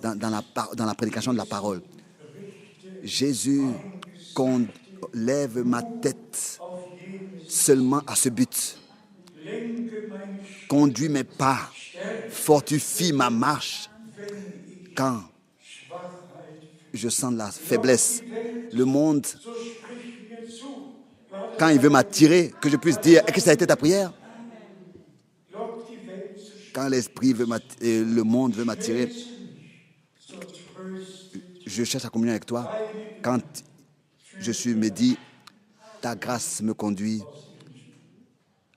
la prédication de la parole. Jésus, lève ma tête seulement à ce but. Conduis mes pas, fortifie ma marche quand je sens de la faiblesse. Le monde, quand il veut m'attirer, que je puisse dire, est-ce que ça a été ta prière? Quand l'esprit et le monde veut m'attirer, je cherche la communion avec toi. Quand je me dis, ta grâce me conduit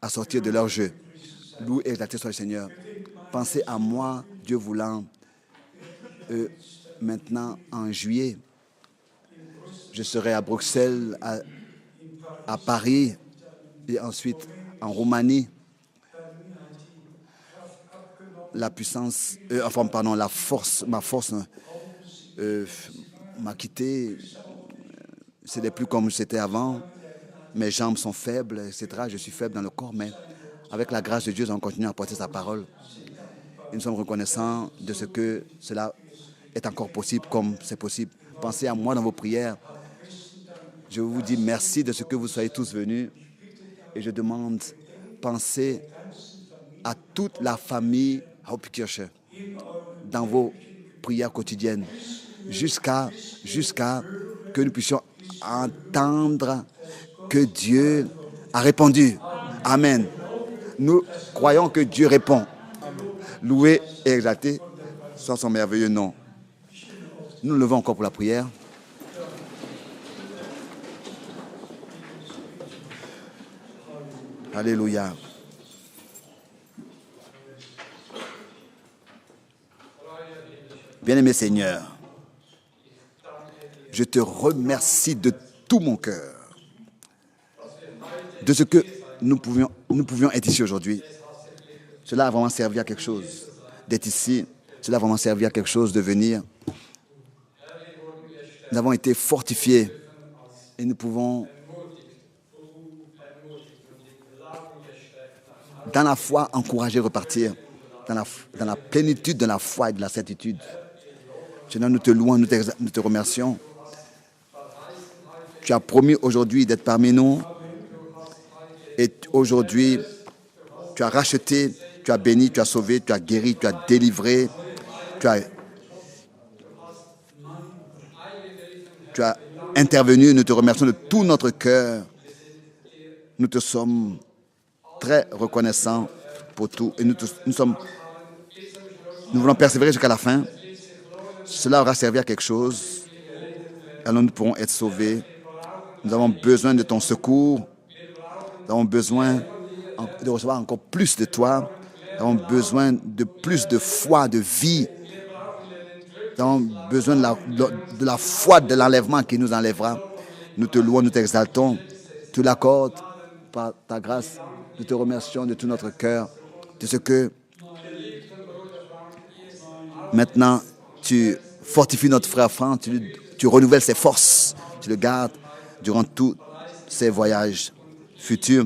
à sortir de leur jeu. Loué et exalté soit le Seigneur. Pensez à moi, Dieu voulant, maintenant en juillet, je serai à Bruxelles, à Paris et ensuite en Roumanie. La force, ma force m'a quitté. Ce n'est plus comme c'était avant. Mes jambes sont faibles, etc. Je suis faible dans le corps, mais avec la grâce de Dieu, on continue à porter sa parole. Et nous sommes reconnaissants de ce que cela est encore possible, comme c'est possible. Pensez à moi dans vos prières. Je vous dis merci de ce que vous soyez tous venus. Et je demande, pensez à toute la famille Hauptkirche dans vos prières quotidiennes, jusqu'à que nous puissions entendre que Dieu a répondu. Amen. Nous croyons que Dieu répond. Loué et exalté soit son merveilleux nom. Nous nous levons encore pour la prière. Alléluia. Bien-aimé Seigneur, je te remercie de tout mon cœur de ce que nous pouvions être ici aujourd'hui. Cela a vraiment servi à quelque chose d'être ici. Cela a vraiment servi à quelque chose de venir. Nous avons été fortifiés et nous pouvons, dans la foi, encourager, repartir dans la plénitude de la foi et de la certitude. Seigneur, nous te louons, nous te remercions. Tu as promis aujourd'hui d'être parmi nous. Et aujourd'hui, tu as racheté, tu as béni, tu as sauvé, tu as guéri, tu as délivré. Tu as intervenu. Nous te remercions de tout notre cœur. Nous te sommes très reconnaissants pour tout. Et nous voulons persévérer jusqu'à la fin. cela aura servi à quelque chose. Alors nous pourrons être sauvés. Nous avons besoin de ton secours. Nous avons besoin de recevoir encore plus de toi. Nous avons besoin de plus de foi, de vie. Nous avons besoin de la foi de l'enlèvement qui nous enlèvera. Nous te louons, nous t'exaltons. Tu l'accordes par ta grâce. Nous te remercions de tout notre cœur, de ce que maintenant tu fortifies notre frère Franck, tu renouvelles ses forces, tu le gardes durant tous ses voyages futurs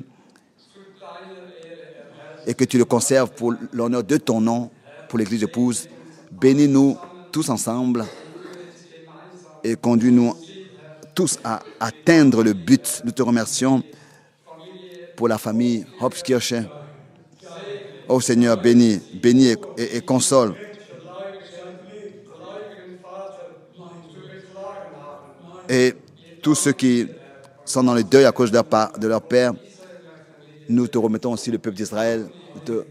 et que tu le conserves pour l'honneur de ton nom, pour l'Église épouse. Bénis-nous tous ensemble et conduis-nous tous à atteindre le but. Nous te remercions pour la famille Hopskirche. Oh Seigneur, bénis et console. Et tous ceux qui sont dans le deuil à cause de leur père, nous te remettons aussi le peuple d'Israël. Nous te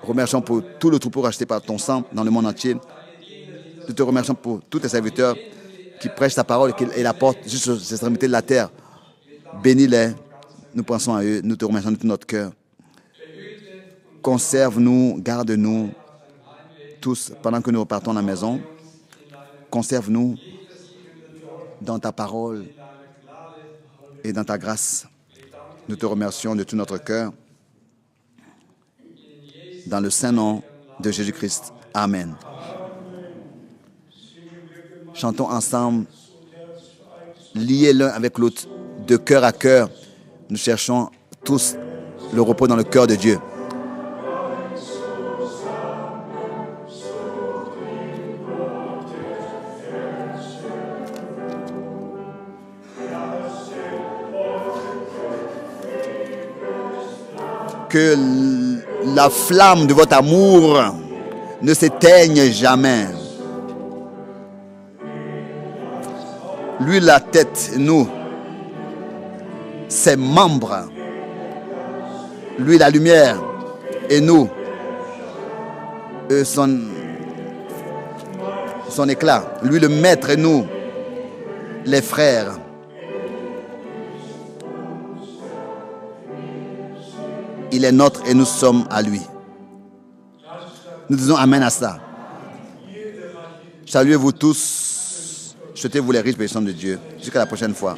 remercions pour tout le troupeau racheté par ton sang dans le monde entier. Nous te remercions pour tous tes serviteurs qui prêchent ta parole et la portent jusqu'aux extrémités de la terre. Bénis-les. Nous pensons à eux. Nous te remercions de tout notre cœur. Conserve-nous, garde-nous tous pendant que nous repartons à la maison. Conserve-nous dans ta parole et dans ta grâce. Nous te remercions de tout notre cœur. Dans le saint nom de Jésus-Christ. Amen. Chantons ensemble, liés l'un avec l'autre, de cœur à cœur. Nous cherchons tous le repos dans le cœur de Dieu. Que la flamme de votre amour ne s'éteigne jamais. Lui, la tête, nous, ses membres. Lui, la lumière, et nous, son éclat. Lui, le maître, et nous, les frères. Il est notre et nous sommes à lui. Nous disons Amen à ça. Saluez-vous tous. Jetez-vous les riches bénédictions de Dieu. Jusqu'à la prochaine fois.